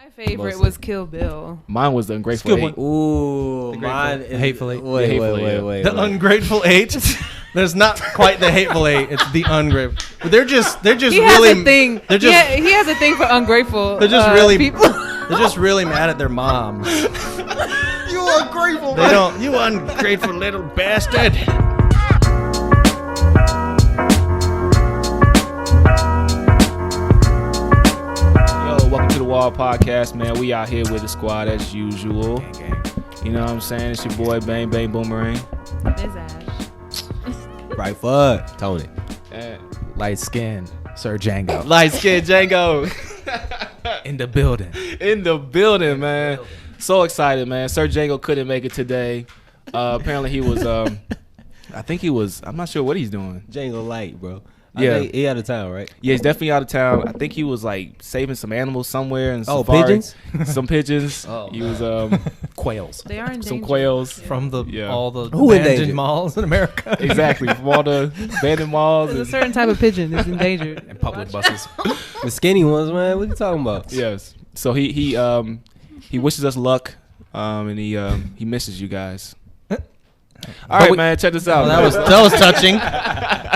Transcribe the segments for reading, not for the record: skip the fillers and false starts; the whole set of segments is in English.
My favorite was Kill Bill. Mine was the Ungrateful Eight. Ooh, mine is Hateful Eight. Wait. The Ungrateful Eight. There's not quite the Hateful Eight. It's the Ungrateful. But they're just He really. has a thing. They're just. He has a thing for ungrateful. They're just really. people. They're just really mad at their moms. You ungrateful. They don't. You ungrateful little bastard. Welcome to the Wall Podcast, man. We out here with the squad as usual. You know what I'm saying? It's your boy Bang Bang Boomerang. It's Ash. Right foot, Tony. Light skin, Sir Django. Light Skin Django. In the building. In the building, man. So excited, man. Sir Django couldn't make it today. Apparently he was, I think he was, I'm not sure what he's doing. Django Light, bro. Yeah. He out of town, right? Yeah, he's definitely out of town. I think he was like saving some animals somewhere in Oh, safari. pigeons? Some pigeons. Oh, he was Quails. They are in some danger. quails. Yeah. From all the Who abandoned endangered? malls in America. Exactly, from all the abandoned malls. There's a And, certain type of pigeon that's endangered. And public buses. The skinny ones, man. What you talking about? yes. So he wishes us luck, and he misses you guys. All right, man. Check this out. Oh, that was touching.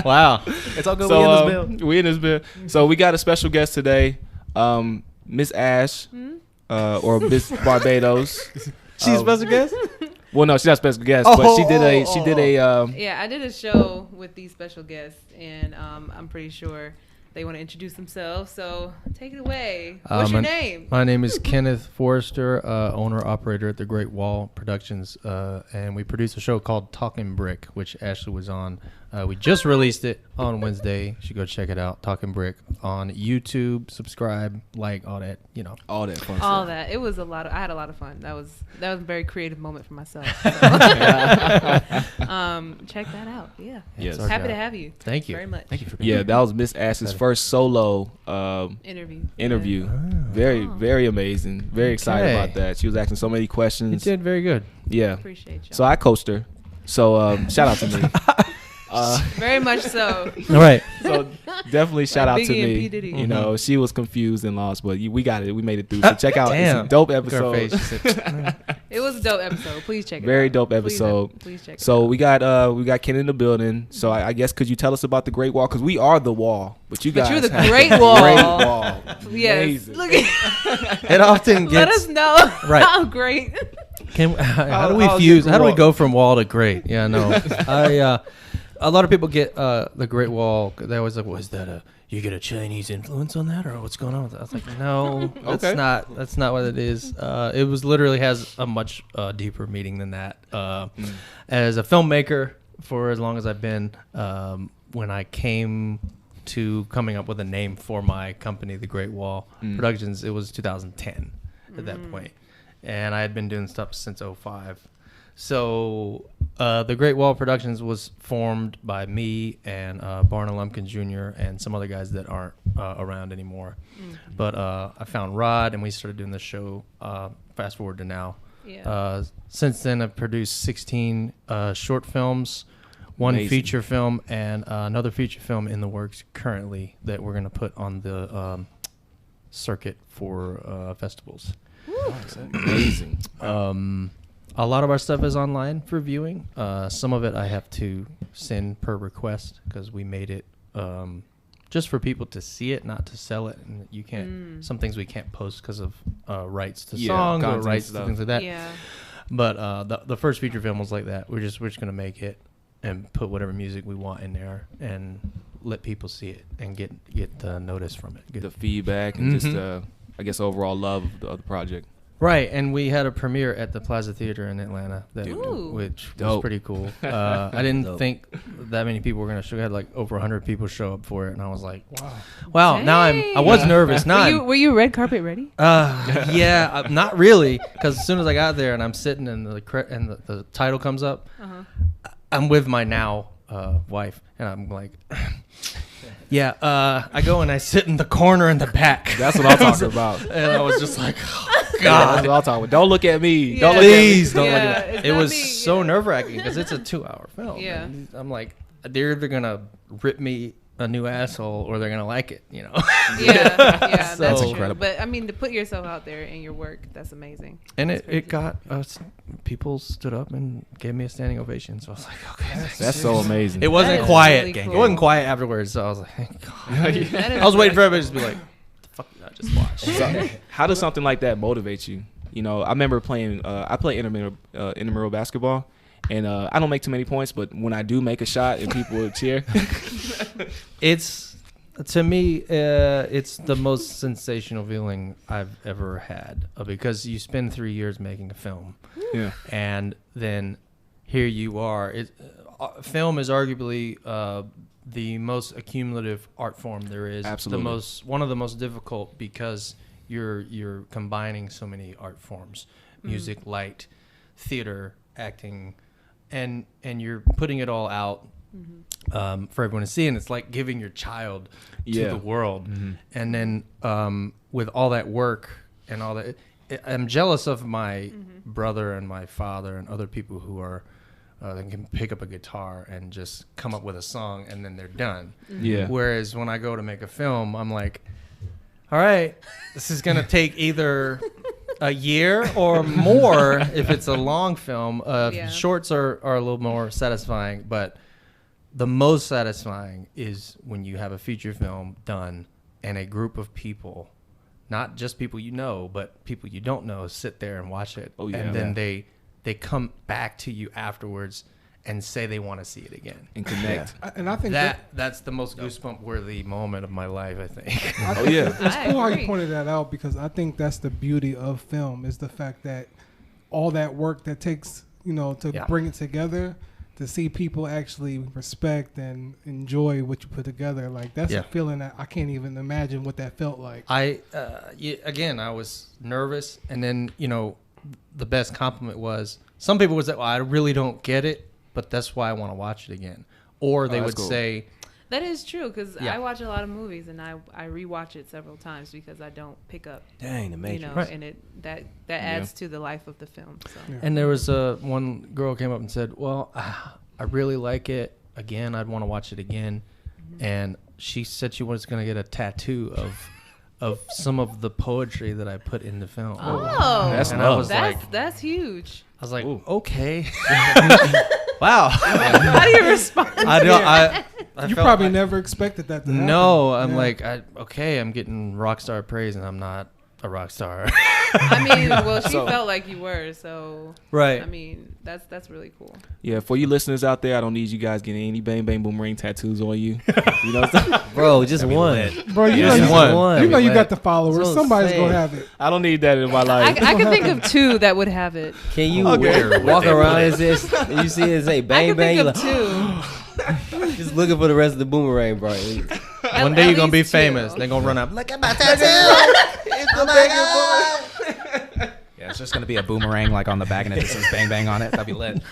Wow. It's all good. So, we in this bill. we in this bill. So we got a special guest today, Miss Ash, or Miss Barbados. She's special guest? Well, no, she's not a special guest, but she did a. Yeah, I did a show with these special guests, and I'm pretty sure they want to introduce themselves. So take it away. What's your name? My name is Kenneth Forrester, owner-operator at the Great Wall Productions, and we produce a show called Talking Brick, which Ashley was on. We just released it on Wednesday. You should go check it out, Talking Brick, on YouTube. Subscribe, like, all that, all that fun All stuff. that. It was a lot. I had a lot of fun. That was a very creative moment for myself. So. Check that out. Yeah. Yes. Our Happy job. to have you. Thank you. Very much. Thank you for being Yeah, here. that was Miss Ash's first solo Interview. interview. Oh. Very, very amazing. Very excited Okay. about that. She was asking so many You questions. did very good. Yeah. Appreciate you. So I coached her. So shout out to me. Very much so. All right. So definitely shout Like out to Biggie and me. P. Diddy. You know, she was confused and lost, but we got it. We made it through. So check out. It's a Damn. dope Look at her episode. face. She said, It was a dope episode. Please check it out. Very dope episode. Please check it So out. we got Ken in the building. So I guess could you tell us about the Great Wall? Because we are the wall, but you But guys you're the have Great the Wall. Great Wall. Yes. Amazing. Look at It often Let gets. us know Right. how great. How do we how's fuse? your How do we wall? go from wall to great? Yeah, no. A lot of people get the Great Wall. They always like, "Was that you get a Chinese influence on that, or what's going on with that?" I was like, "No, that's Okay. not. That's not what it is. It was literally has a much deeper meaning than that. As a filmmaker, for as long as I've been, when I came to coming up with a name for my company, the Great Wall Productions, it was 2010 at that point, and I had been doing stuff since 2005. So the Great Wall Productions was formed by me and Barna Lumpkin Jr. and some other guys that aren't around anymore. But I found Rod, and we started doing the show. Fast forward to now. Yeah. Since then, I've produced 16 short films, one Amazing. feature film, and another feature film in the works currently that we're going to put on the circuit for festivals. Amazing. A lot of our stuff is online for viewing. Some of it I have to send per request because we made it just for people to see it, not to sell it. And you can't. Some things we can't post because of rights to Yeah, songs or content rights stuff. to things like that. Yeah. But the first feature film was like that. We're just gonna make it and put whatever music we want in there and let people see it and get notice from it. Get The feedback and just Mhm. I guess overall love of the project. Right, and we had a premiere at the Plaza Theater in Atlanta, Ooh. which was Dope. pretty cool. I didn't Dope. think that many people were gonna show. We had like over 100 people show up for it, and I was like, wow. Now I was Dang. nervous. Now Were you red carpet ready? yeah, not really, because as soon as I got there and I'm sitting and the title comes up, I'm with my now wife, and I'm like. Yeah, I go and I sit in the corner in the back. That's what I'm talking about. And I was just like, oh, That's God. what I'm talking about. Don't look at me. Yeah. Don't look at me. Please don't Yeah, look at it's it. It not was me, so yeah. nerve wracking because it's a 2-hour film. Yeah. And I'm like, they're either going to rip me a new asshole or they're gonna like it, you know. Yeah, So- that's That's incredible. But I mean, to put yourself out there in your work, that's amazing. And That's it crazy. got us. People stood up and gave me a standing ovation. So I was like, okay. That's so amazing. It That wasn't is quiet. really cool. It wasn't quiet afterwards. So I was like, thank God. That is I was waiting for really everybody to just be like, "The fuck did I just watch?" So, how does something like that motivate you? You know, I remember playing. I play intramural basketball, and I don't make too many points, but when I do make a shot and people will cheer, It's to me, it's the most sensational feeling I've ever had because you spend 3 years making a film, yeah, and then here you are. Film is arguably the most accumulative art form there is. Absolutely. One of the most difficult because you're combining so many art forms: music, light, theater, acting, and you're putting it all out for everyone to see. And it's like giving your child to Yeah. the world. And then with all that work and all that, I'm jealous of my brother and my father and other people who are that can pick up a guitar and just come up with a song and then they're done. yeah, Whereas when I go to make a film, I'm like, all right, this is going to take either a year or more if it's a long film. Yeah. Shorts are a little more satisfying, but the most satisfying is when you have a feature film done and a group of people, not just people you know, but people you don't know, sit there and watch it. Oh, yeah. And then Yeah. they come back to you afterwards and say they want to see it again. and connect. And I think That's the most goosebump worthy moment of my life, I think. Oh yeah, it's I cool how you agree. pointed that out because I think that's the beauty of film is the fact that all that work that takes, to Yeah. bring it together, to see people actually respect and enjoy what you put together. Like that's Yeah. a feeling that I can't even imagine what that felt like. I was nervous, and then the best compliment was some people would say, "Well, I really don't get it, but that's why I want to watch it again," or they that's would cool. say, That is true because Yeah. I watch a lot of movies and I rewatch it several times because I don't pick up, Dang, the Matrix. Right. and that adds to the life of the film. So Yeah. and there was one girl came up and said, "Well, I really like it. Again, I'd want to watch it again," and she said she was going to get a tattoo of some of the poetry that I put in the film. oh, That's And I love. was like, that's huge. I was like, Ooh. okay, wow. How do you respond? I don't. I You felt probably like- never expected that to happen. No, I'm Yeah. like, I'm getting rock star praise, and I'm not a rock star. I mean, well, she So- felt like you were, so Right. I mean, that's really cool. yeah. For you listeners out there, I don't need you guys getting any Bang Bang Boomerang tattoos on you. You know what I'm saying? Bro, just one. Bro, you Yeah, know, just you, one. you know you got the That's followers. what I'm Somebody's saying. gonna have it. I don't need that in my I, life. I can think of two that would have it. Can you Okay. walk around and say, you see it say I bang can bang? think You of like, two. just looking for the rest of the boomerang, bro. One day you're gonna be least two. famous. They're gonna run up. Look at my Yeah, it's just gonna be a boomerang like on the back, and it just says "bang bang" on it. That'd be lit.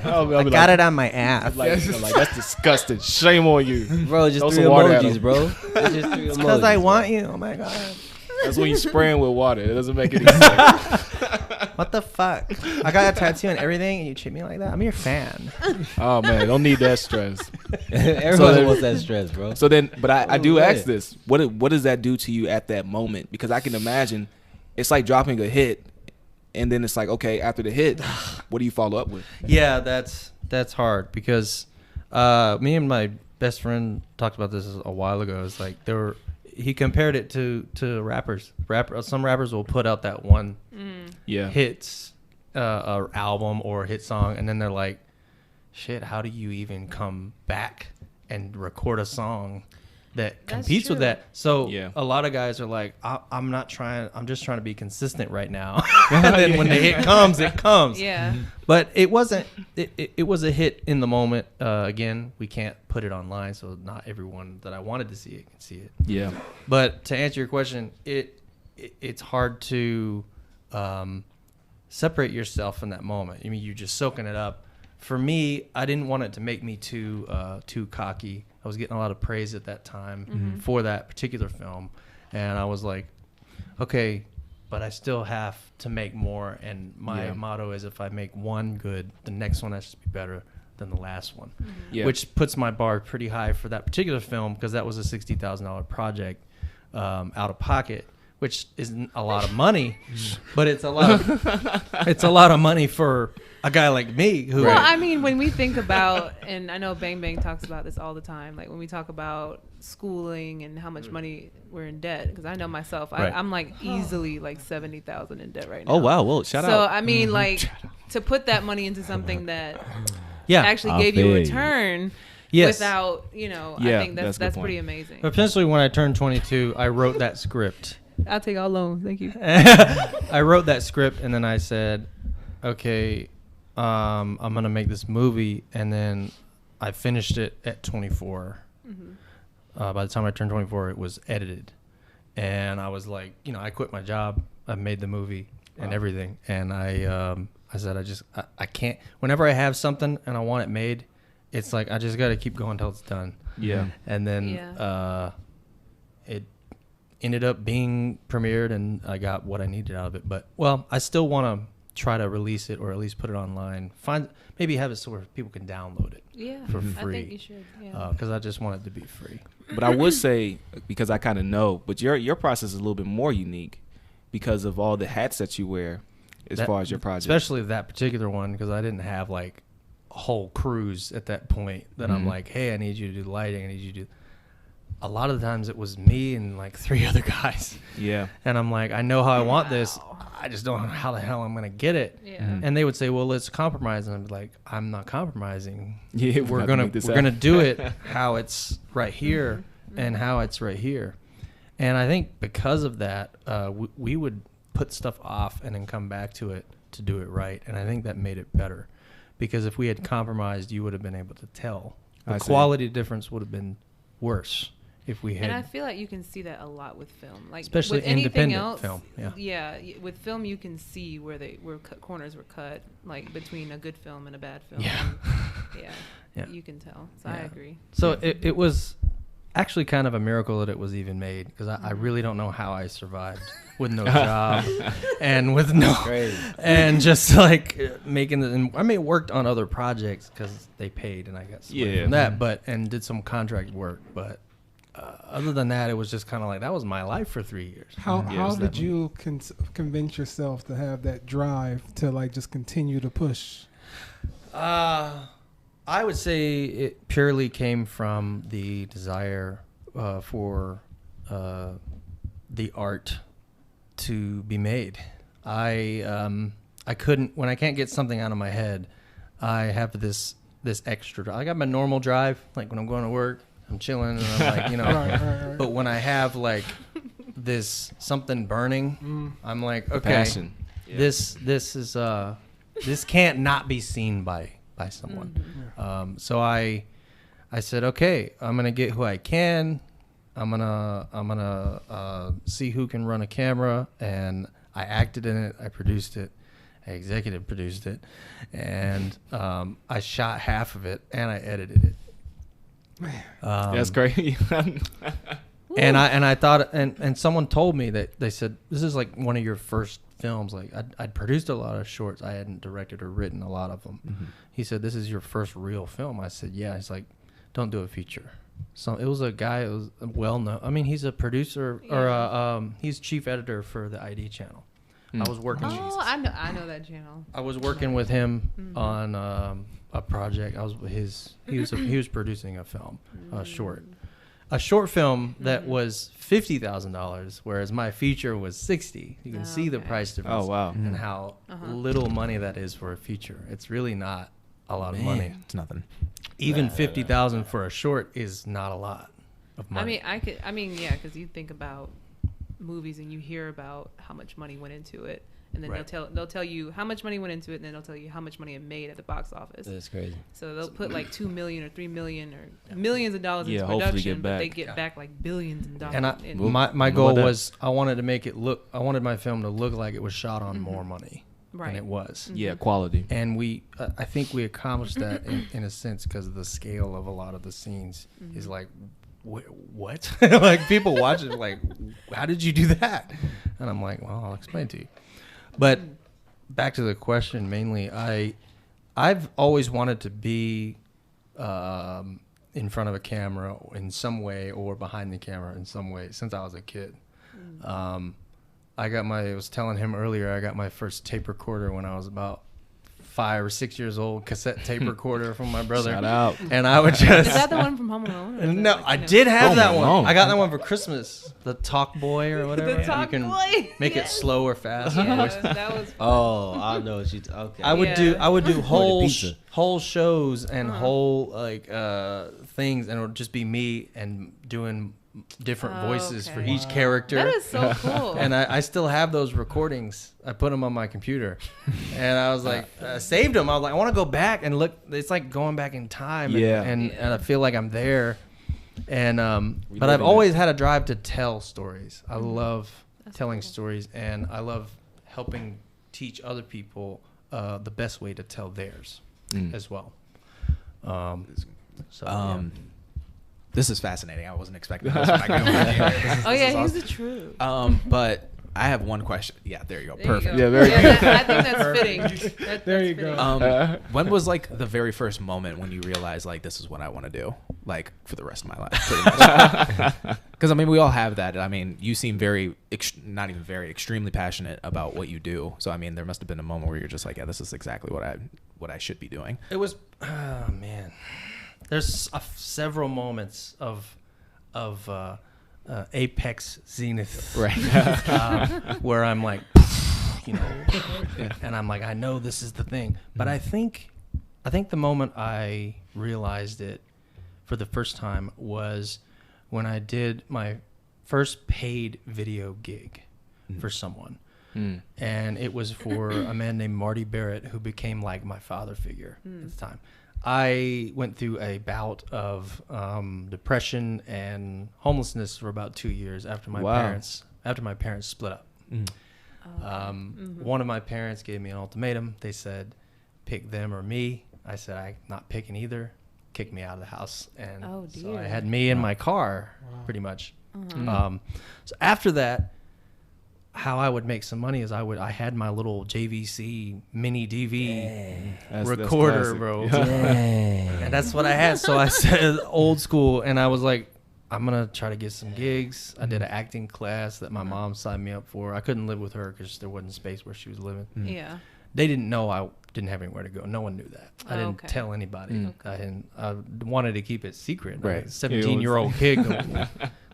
I'll be like, it on my ass. I'm like, that's disgusting. Shame on you. Bro, just Throw 3 some water at emojis, 'em. bro. It's just 3 emojis. want you. Oh my god. That's when you spraying with water. It doesn't make any sense. What the fuck? I got a tattoo and everything, and you treat me like that. I'm your fan. Oh man, don't need that stress. Everybody then- wants that stress, bro. So then, but I do man. ask this: what does that do to you at that moment? Because I can imagine it's like dropping a hit, and then it's like, okay, after the hit, what do you follow up with? Yeah, that's hard because me and my best friend talked about this a while ago. It's like he compared it to rappers. Some rappers will put out that one Yeah, hits album or hit song, and then they're like, shit, how do you even come back and record a song that That's competes with true. that? So Yeah. a lot of guys are like, I'm just trying to be consistent right now. And then when the hit comes, it comes. Yeah. But it wasn't. It was a hit in the moment. Again, we can't put it online, so not everyone that I wanted to see it can see it. yeah, But to answer your question, it's hard to separate yourself in that moment. I mean, you're just soaking it up. For me, I didn't want it to make me too cocky. I was getting a lot of praise at that time for that particular film, and I was like, okay, but I still have to make more. And my Yeah. motto is, if I make one good, the next one has to be better than the last one, Yeah. which puts my bar pretty high for that particular film because that was a $60,000 project out of pocket, which isn't a lot of money, but it's a lot of money for a guy like me who. Well, I mean, when we think about, and I know Bang Bang talks about this all the time, like when we talk about schooling and how much money we're in debt, because I know myself, Right. I'm like easily like 70,000 in debt right now. Oh wow! Well, shout So out. I mean, like to put that money into something that yeah, actually I gave you a feel you. return yes. without, I Yeah, think that's a good that's point. pretty amazing. Essentially, when I turned 22, I wrote that script. I'll take all loans. Thank you. I wrote that script and then I said, okay, I'm going to make this movie. And then I finished it at 24. By the time I turned 24, it was edited. And I was like, I quit my job. I made the movie and everything. And I said, I can't, whenever I have something and I want it made, it's like, I just got to keep going until it's done. Yeah. And then it ended up being premiered and I got what I needed out of it. But, well, I still want to try to release it or at least put it online. Maybe have it so where people can download it Yeah. for I free. think you should. Yeah. Because I just want it to be free. But I would say, because I kind of know, but your process is a little bit more unique because of all the hats that you wear as far as your project. Especially that particular one because I didn't have like a whole crews at that point that I'm like, hey, I need you to do the lighting. I need you to do. A lot of the times it was me and like 3 other guys. Yeah. And I'm like, I know how I want this. I just don't know how the hell I'm going to get it. Yeah. And they would say, well, let's compromise. And I'm like, I'm not compromising. Yeah, We're going to do it how it's right here and how it's right here. And I think because of that, we would put stuff off and then come back to it to do it right. And I think that made it better. Because if we had compromised, you would have been able to tell. The quality difference would have been worse. If we had, And I feel like you can see that a lot with film, like especially with anything independent else, film. Yeah. Yeah, with film you can see where corners were cut, like between a good film and a bad film. Yeah. Yeah, you can tell. So I agree. So it was actually kind of a miracle that it was even made because I really don't know how I survived with no job and with no and just like making it. And I mean, worked on other projects because they paid and I got some money from that, and did some contract work, but. Other than that, it was just kind of like that was my life for 3 years. How did you convince yourself to have that drive to like just continue to push? I would say it purely came from the desire for the art to be made. I couldn't when I can't get something out of my head. I have this extra drive. I got my normal drive, like when I'm going to work. I'm chilling and I'm like, Right. But when I have like this something burning, I'm like, okay, passion. this is this can't not be seen by someone. So I said, okay, I'm gonna get who I can. I'm gonna see who can run a camera, and I acted in it. I produced it. I executive produced it, and I shot half of it and I edited it. That's great. And I thought, and someone told me that they said this is like one of your first films. Like I'd produced a lot of shorts, I hadn't directed or written a lot of them. He said, "This is your first real film." I said, "Yeah." He's like, "Don't do a feature." So it was a guy who was well known. I mean, he's a producer or he's chief editor for the ID channel. I was working. I know that channel. I was working with him on a project. He was producing a film, a short film that was $50,000, whereas my feature was $60,000. You can see the price difference. Oh wow! And how little money that is for a feature. It's really not a lot of money. It's nothing. Even $50,000 for a short is not a lot of money. Because you think about movies and you hear about how much money went into it, and then they'll tell you how much money went into it, and then they'll tell you how much money it made at the box office. That's crazy. So they'll put like $2 million or $3 million or millions of dollars into hopefully production, get but back. they get back like billions of dollars. And my goal was I wanted my film to look like it was shot on more money than it was. Yeah, quality. And I think we accomplished that in a sense because of the scale of a lot of the scenes is like, what? Like people watch it like, how did you do that? And I'm like, well, I'll explain to you. But back to the question, mainly, I I've always wanted to be in front of a camera in some way or behind the camera in some way since I was a kid. I was telling him earlier, I got my first tape recorder when I was about 5 or 6 years old, cassette tape recorder from my brother. Shout out. And I would just... Is that the one from Home Alone? Or is No, that I did have Home that one. Alone. I got that one for Christmas. The Talk Boy or whatever. The Talk you can Boy. make it Yes. slow or fast. Yeah, that was. Oh, I know what you. Okay. I would Yeah. do whole pizza. whole shows and Uh-huh. whole like things, and it would just be me and doing different Oh, voices for okay. each character. That is so cool. And I still have those recordings. I put them on my computer, and I was like, I saved them. I was like, I want to go back and look. It's like going back in time, Yeah. and I feel like I'm there. And but I've Reliving always had a drive to tell stories. I love Mm-hmm. That's telling cool. stories, and I love helping teach other people the best way to tell theirs as well. This is fascinating. I wasn't expecting this. When I got over here. Oh yeah, he's the truth. But I have one question. Yeah, there you go. There you Perfect. go. Yeah, very good. I think that's fitting. There you fitting. go. When was like the very first moment when you realized like this is what I want to do, like for the rest of my life, pretty much? Because I mean, we all have that. I mean, you seem extremely passionate about what you do. So I mean, there must have been a moment where you're just like, yeah, this is exactly what I should be doing. It was, oh man. There's several moments of apex zenith, Right. where I'm like, you know, and I'm like, I know this is the thing. But I think the moment I realized it for the first time was when I did my first paid video gig for someone. And it was for a man named Marty Barrett, who became like my father figure at the time. I went through a bout of depression and homelessness for about 2 years after my parents split up. One of my parents gave me an ultimatum. They said, pick them or me. I said, I'm not picking either. Kicked me out of the house. And Oh, so dear. I had me in my car, pretty much. So after that, how I would make some money is I had my little JVC mini DV recorder, classic. bro. Yeah. And that's what I had. So I said old school, and I was like, I'm going to try to get some gigs. I did an acting class that my mom signed me up for. I couldn't live with her because there wasn't space where she was living. Yeah. They didn't know I didn't have anywhere to go. No one knew that. I didn't Okay. tell anybody. I wanted to keep it secret. Right. 17-year-old kid going,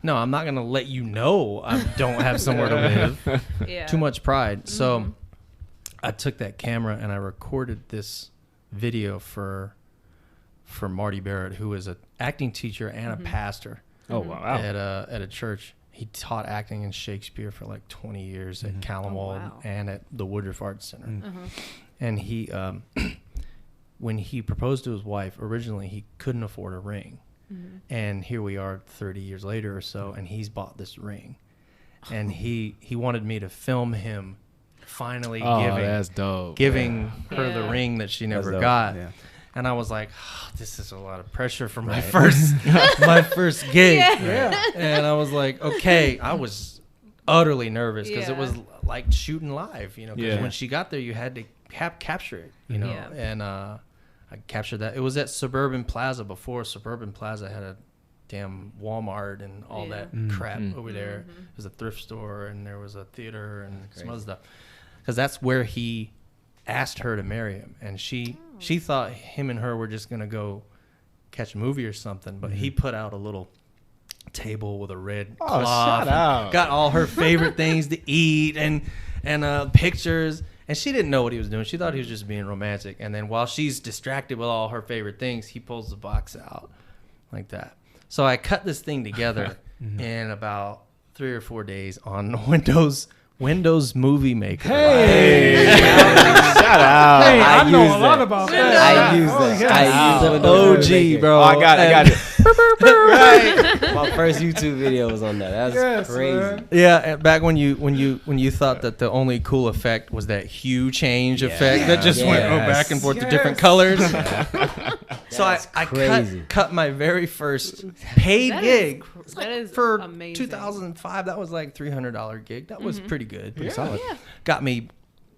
no, I'm not going to let you know I don't have somewhere to live. Yeah. Too much pride. So I took that camera and I recorded this video for Marty Barrett, who is an acting teacher and a pastor Oh wow. at a church. He taught acting and Shakespeare for like 20 years at Calamwald wow. and at the Woodruff Arts Center. And he, when he proposed to his wife, originally he couldn't afford a ring. And here we are 30 years later or so, and he's bought this ring. And he wanted me to film him finally That's dope. giving her the Yeah. ring that she never dope. got. Yeah. And I was like, this is a lot of pressure for my first gig. Yeah. And I was like, okay. I was utterly nervous because it Yeah. was like shooting live, you know, because Yeah. when she got there, you had to capture it, you know. Yeah. And I captured that. It was at Suburban Plaza before Suburban Plaza had a damn Walmart and all Yeah. that crap over there. It was a thrift store and there was a theater and some other stuff. Because that's where he asked her to marry him, and she thought him and her were just gonna go catch a movie or something, but he put out a little table with a red cloth, shout and out. got all her favorite things to eat and pictures, and she didn't know what he was doing. She thought he was just being romantic. And then while she's distracted with all her favorite things, he pulls the box out like that. So I cut this thing together in about 3 or 4 days on Windows Movie Maker. Hey, shout out. Hey, I know use a lot that. about Windows. that. I use that. yeah. I use Windows Movie OG, Maker. bro. Oh, I got it. Right. My first YouTube video was on that. That's Yes, crazy. man. Yeah, and back when you thought that the only cool effect was that hue change effect that just went back and forth to different Yes. colors. So I crazy. cut my very first paid That gig that is for amazing. 2005. That was like $300 gig. That was pretty good. Pretty solid. Yeah. Got me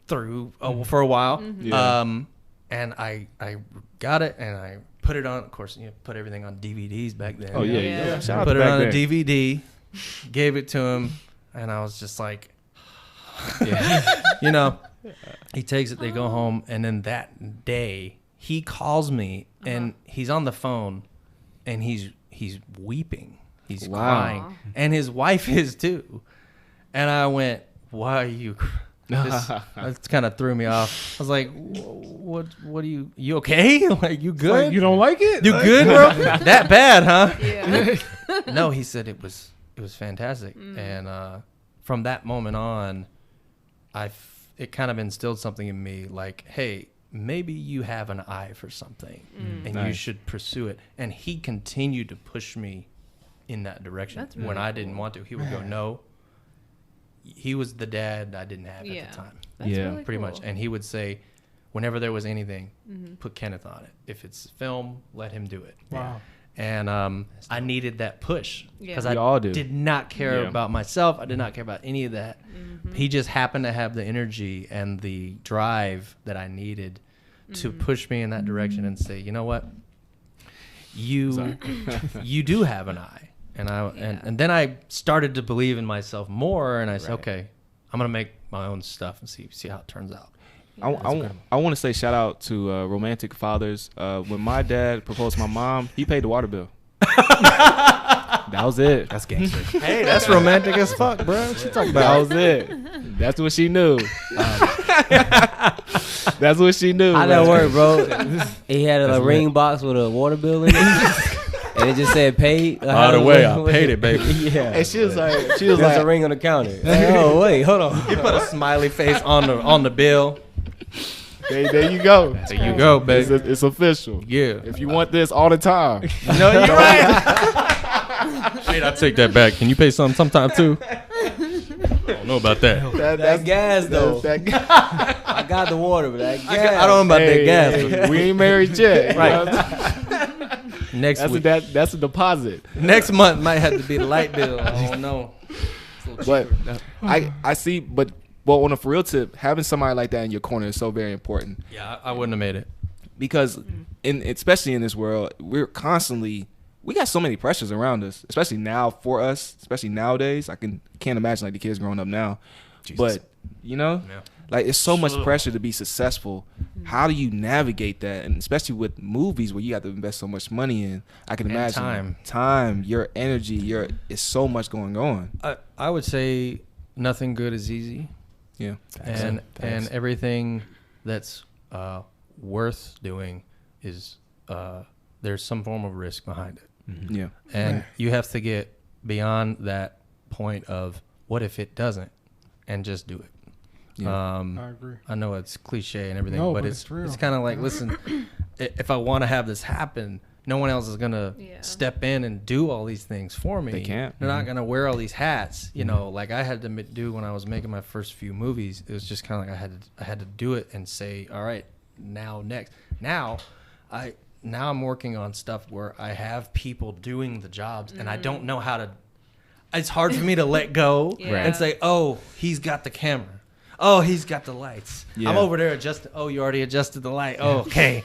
through for a while. Yeah. and I got it and I put it on. Of course, put everything on DVDs back then. Oh yeah, Yeah. yeah. Shout out Put to it back on a then. DVD, gave it to him, and I was just like, he takes it, they go home, and then that day he calls me and he's on the phone and he's weeping. He's Wow. crying. And his wife is too. And I went, why are you that kind of threw me off. I was like, what are you okay? Like, you good? Like, you don't like it? You good, bro? That bad, huh? Yeah. No, he said it was fantastic. And from that moment on, it kind of instilled something in me, like, hey, maybe you have an eye for something and you Nice. should pursue it. And he continued to push me in that direction. That's when really I didn't want to, he would go, no. He was the dad I didn't have Yeah. at the time, That's Yeah. really pretty cool. much. And he would say, whenever there was anything, put Kenneth on it. If it's film, let him do it. Wow. And I needed that push because Yeah. We I all do. did not care Yeah. about myself. I did not care about any of that. He just happened to have the energy and the drive that I needed to push me in that direction and say, you know what, you do have an eye. And and then I started to believe in myself more, and I said, okay, I'm gonna make my own stuff and see how it turns out. I want to say shout out to romantic fathers. When my dad proposed to my mom, he paid the water bill. That was it. That's gangster. Hey, that's romantic as fuck, bro. What you talking That about? was it. That's what she knew. That's what she knew. How man. that work, bro? He had a ring box with a water bill in it, and it just said paid. By the way, I paid it, baby. Yeah. And she was like, There's a ring on the counter. Like, oh wait, hold on. He put a smiley face on the bill. there you go. There you go, baby. It's official. Yeah. If you want this all the time, No, you're right. Wait, I take that back. Can you pay some sometime too? I don't know about that. That gas though. that I got the water, but that gas. I don't know about that gas. Hey, we ain't married yet. Right. Right. Next week, That's a deposit. next month might have to be the light bill. I don't know. But I see. But well, on a for real tip, having somebody like that in your corner is so very important Yeah, I wouldn't have made it. because especially in this world, we got so many pressures around us, especially now for us, especially nowadays. I can't imagine like the kids growing up now, but Yeah. like it's so much pressure to be successful. How do you navigate that? And especially with movies where you have to invest so much money in, I can And imagine time, your energy, it's so much going on. I would say nothing good is easy, Yeah, and everything that's worth doing is there's some form of risk behind it. yeah, And you have to get beyond that point of what if it doesn't, and just do it. Yeah. I agree. I know it's cliche and everything, No, but but it's it's real. kind of like, listen, if I want to have this happen, no one else is gonna Yeah. step in and do all these things for me. They can't. They're not gonna wear all these hats. You know, like I had to do when I was making my first few movies. It was just kind of like I had to do it and say, all right, next. Now I'm working on stuff where I have people doing the jobs, and I don't know how to. It's hard for me to let go Yeah. and say, oh, he's got the camera. Oh, he's got the lights. Yeah. I'm over there adjusting. Oh, you already adjusted the light. Oh, okay.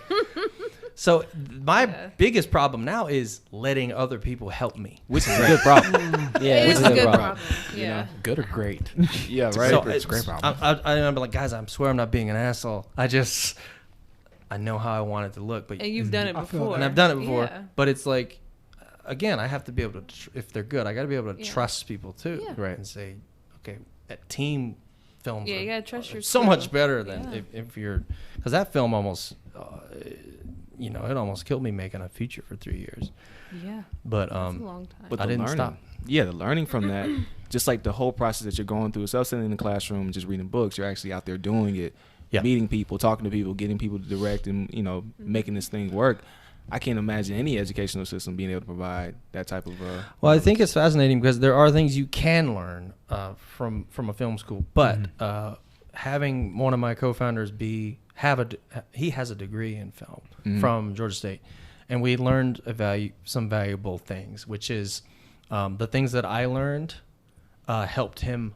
So my biggest problem now is letting other people help me. which is a good problem. Yeah, It which is is a good problem. problem. Yeah. Good or great? Yeah, right. So It's a great problem. I'm like, guys, I swear I'm not being an asshole. I know how I want it to look, but And you've done it I feel before. that. and I've done it before. Yeah. But it's like, again, I have to be able to, if they're good, I got to be able to Yeah. trust people too, Yeah. Right. And say, okay, at team films, Yeah, are you gotta trust your so crew. much better than Yeah. if you're, because that film almost, it almost killed me making a feature for 3 years. Yeah. But That's a long time. But I the didn't learning, stop. Yeah, the learning from that, just like the whole process that you're going through. Instead of sitting in the classroom just reading books, you're actually out there doing it, Yeah. meeting people, talking to people, getting people to direct, and making this thing work. I can't imagine any educational system being able to provide that type of. Well, I think it's fascinating because there are things you can learn from a film school, but having one of my co-founders he has a degree in film from Georgia State, and we learned some valuable things, which is the things that I learned helped him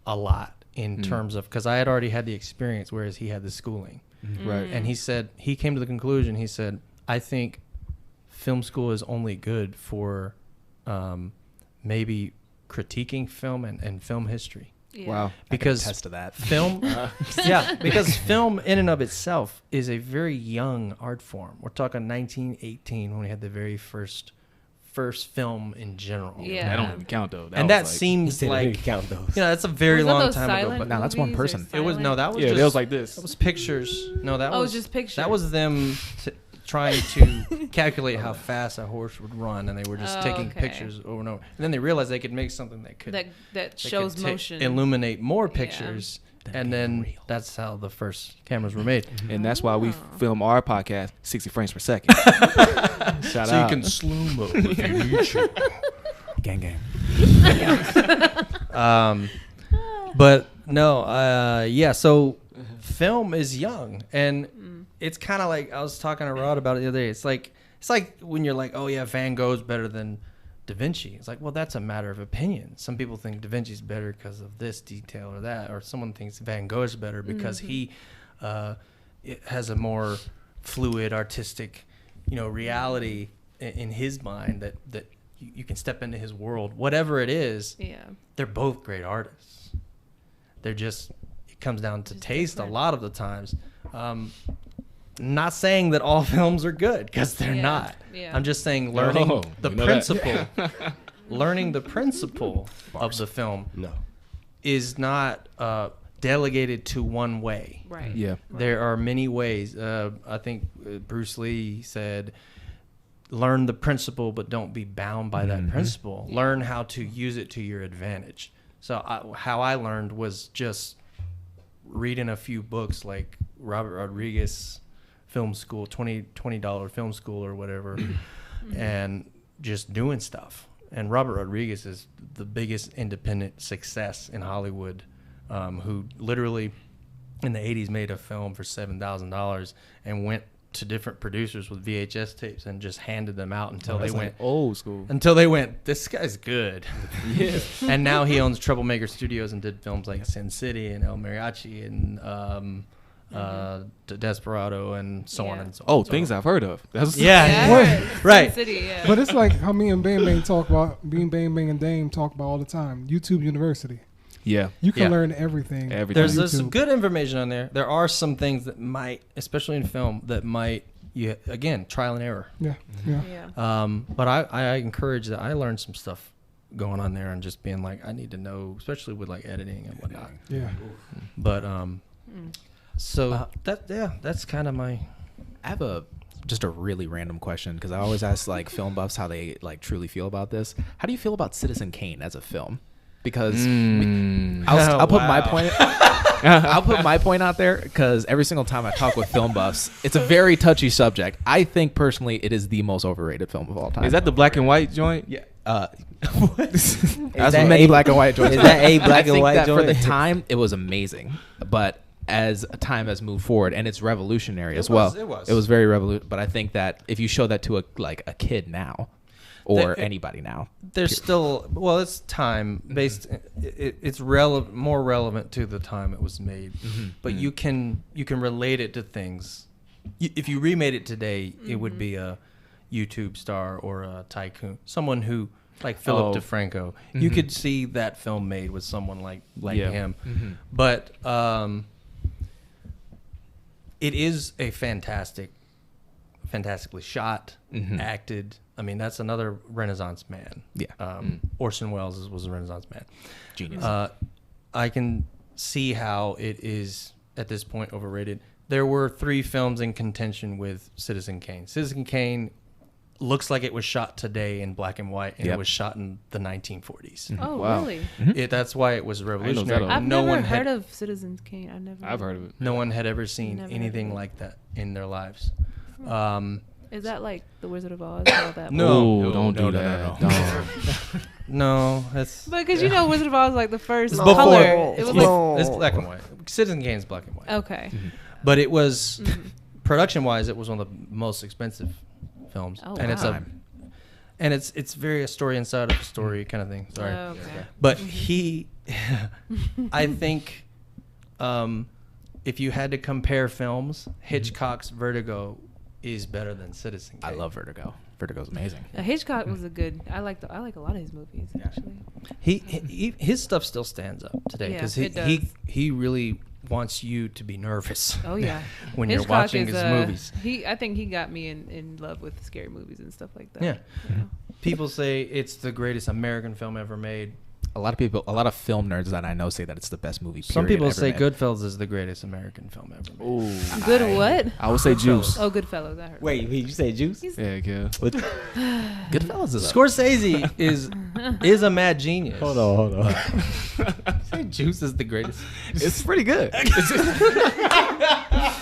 a lot in terms of, because I had already had the experience, whereas he had the schooling. Right. And he said, he came to the conclusion, he said, I think film school is only good for maybe critiquing film and film history. Yeah. Wow. Because Test to that. film, because film in and of itself is a very young art form. We're talking 1918 when we had the very first film in general. Yeah. I don't even count though. And that seems He like, didn't count those. that's a very Was that long those time ago. silent But No, that's one movies or person. it was, no, that was yeah, just, it was like this. that was pictures. No, that Oh, was just pictures. That was them trying to calculate how fast a horse would run, and they were just Oh, taking okay. pictures over and over. And then they realized they could make something that could that they shows could motion. illuminate more Yeah. pictures, and then that's how the first cameras were made. And that's why we film our podcast 60 frames per second. Shout So out. you can slow mo if you need to. Gang, gang. But no, yeah. So film is young, and it's kind of like I was talking to Rod about it the other day. It's like when you're like, oh yeah, Van Gogh's better than Da Vinci. It's like, well, that's a matter of opinion. Some people think Da Vinci's better because of this detail or that, or someone thinks Van Gogh's better because he it has a more fluid, artistic, reality in his mind that you can step into his world. Whatever it is, Yeah. they're both great artists. They're just, it comes down to Just taste different. a lot of the times. Not saying that all films are good, because they're Yeah, not. yeah. I'm just saying learning Oh, the we know that. principle, learning the principle of the film No. is not delegated to one way. Right. Yeah. There are many ways. I think Bruce Lee said, learn the principle, but don't be bound by that principle. Learn how to use it to your advantage. So how I learned was just reading a few books like Robert Rodriguez Film School, $20 film school or whatever, and just doing stuff. And Robert Rodriguez is the biggest independent success in Hollywood, who literally in the 80s made a film for $7,000 and went to different producers with VHS tapes and just handed them out until they went old school. this guy's good. Yeah. And now he owns Troublemaker Studios and did films like Sin City and El Mariachi and Desperado and so on Yeah. and so on. Oh, and so things on. I've heard of. That's Yeah. Right. Right. Sin City, yeah. But it's like how me and Bang Bang talk about, Bang Bang and Dame talk about all the time. YouTube University. Yeah. You can Yeah. learn everything. Everything. There's some YouTube. good information on there. There are some things that might, especially in film, that might, again, trial and error. Yeah, yeah. Yeah. But I encourage that. I learned some stuff going on there and just being like, I need to know, especially with like editing and whatnot. Yeah. But so that's kind of my. I have just a really random question, because I always ask like film buffs how they like truly feel about this. How do you feel about Citizen Kane as a film? Because I'll put my point. I'll put my point out there, because every single time I talk with film buffs, it's a very touchy subject. I think personally it is the most overrated film of all time. Is that the black and white joint? Yeah. Is As that with many a- black and white joints. is that a black I and think white that for the joint? time it was amazing, but as time has moved forward, and it's revolutionary as well. It was. It was very revolutionary. But I think that if you show that to a kid now, or That- anybody now, There's still it's time based. It's more relevant to the time it was made, but you can relate it to things. If you remade it today, it would be a YouTube star or a tycoon, someone who like Philip Oh. DeFranco. You could see that film made with someone like Yeah. him, but it is a fantastically shot, acted. I mean, that's another Renaissance man. Yeah. Orson Welles was a Renaissance man. genius. I can see how it is at this point overrated. There were 3 films in contention with Citizen Kane. Citizen Kane looks like it was shot today in black and white, and Yep. it was shot in the 1940s. Oh, Wow. really? That's why it was revolutionary. that. I've no never one heard had of Citizen Kane. I've heard of it. no one had ever seen Never heard anything of it. like that in their lives. Is that like The Wizard of Oz? All that? No. Ooh, don't no, do no, that. no. Don't. No, that's But because Wizard of Oz was like the first before. color. It was like It's black and white. Citizen Kane's black and white. okay. But it was production-wise, it was one of the most expensive films, Oh, and wow. it's very a story inside of a story kind of thing. Sorry, Okay. but I think if you had to compare films, Hitchcock's Vertigo is better than Citizen Kane. I love Vertigo. Vertigo's amazing. Hitchcock was a good. I like a lot of his movies actually. His stuff still stands up today Yeah, because it does. he really wants you to be nervous. Oh yeah, when you're Hitchcock watching is, his movies. I think he got me in love with scary movies and stuff like that. Yeah. You know? People say it's the greatest American film ever made. A lot of film nerds that I know say that it's the best movie. Some period people ever say made. Goodfellas is the greatest American film ever made. Ooh. Good what? I would say Juice. Oh, Goodfellas. I heard. Wait, you say Juice? Yeah, yeah. Goodfellas is Scorsese is a mad genius. Hold on. Say Juice is the greatest. It's pretty good.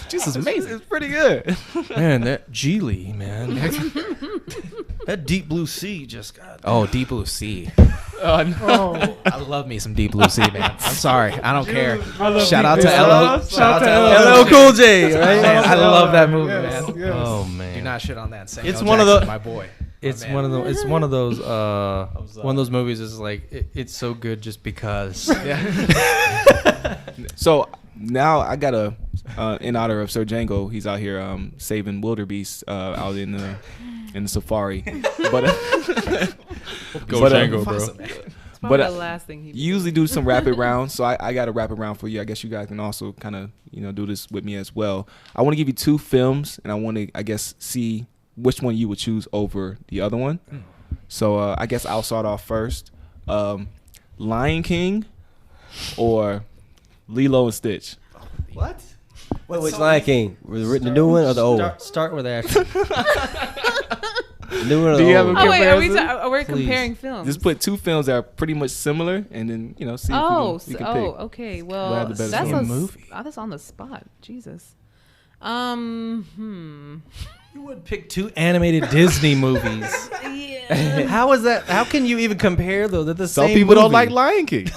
Juice is amazing. It's pretty good. Man, that Geely, man. That Deep Blue Sea just got. Oh, Deep Blue Sea. Oh, no. I love me some Deep Blue Sea, man. I'm sorry. I don't care. love Shout out Deep to Blue LL. Sea. Shout out to LL Cool J, right? Man, I love that movie, Yes, man. yes. Oh man. Do not shit on that. It's Samuel one of Jackson, the- my boy. It's man. one of those movies is like it's so good just because. So now I got a in honor of Sir Django. He's out here saving wildebeest out in the safari. But Django, bro. It's But, probably the last thing he. you usually do some rapid rounds, so I got a rapid round for you. I guess you guys can also kind of do this with me as well. I want to give you 2 films, and I want to see which one you would choose over the other one. So I guess I'll start off first. Lion King or Lilo and Stitch. What? Wait, which Lion King? Was it the new one or the old one? Start with action. The new one or Do the you have old a one? Oh wait, comparison? we're Please. comparing films. Just put 2 films that are pretty much similar, and then see if you can pick. Okay. We'll Well, have the better that's film. movie. That's on the spot. Jesus. You would pick 2 animated Disney movies. Yeah. How is that? How can you even compare those? They're the Some same people don't movie. like Lion King.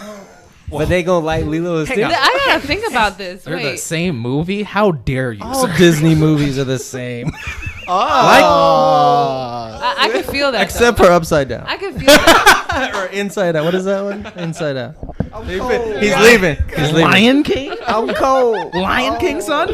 But they gonna like Lilo and Stitch? I gotta think about this. They're the Wait. same movie? How dare you? All Disney movies are the same, I can feel that. except though. for Upside Down I can feel that. or Inside Out. What is that one? Inside Out. He's leaving. He's leaving. Lion King? I'm cold. Lion King, son?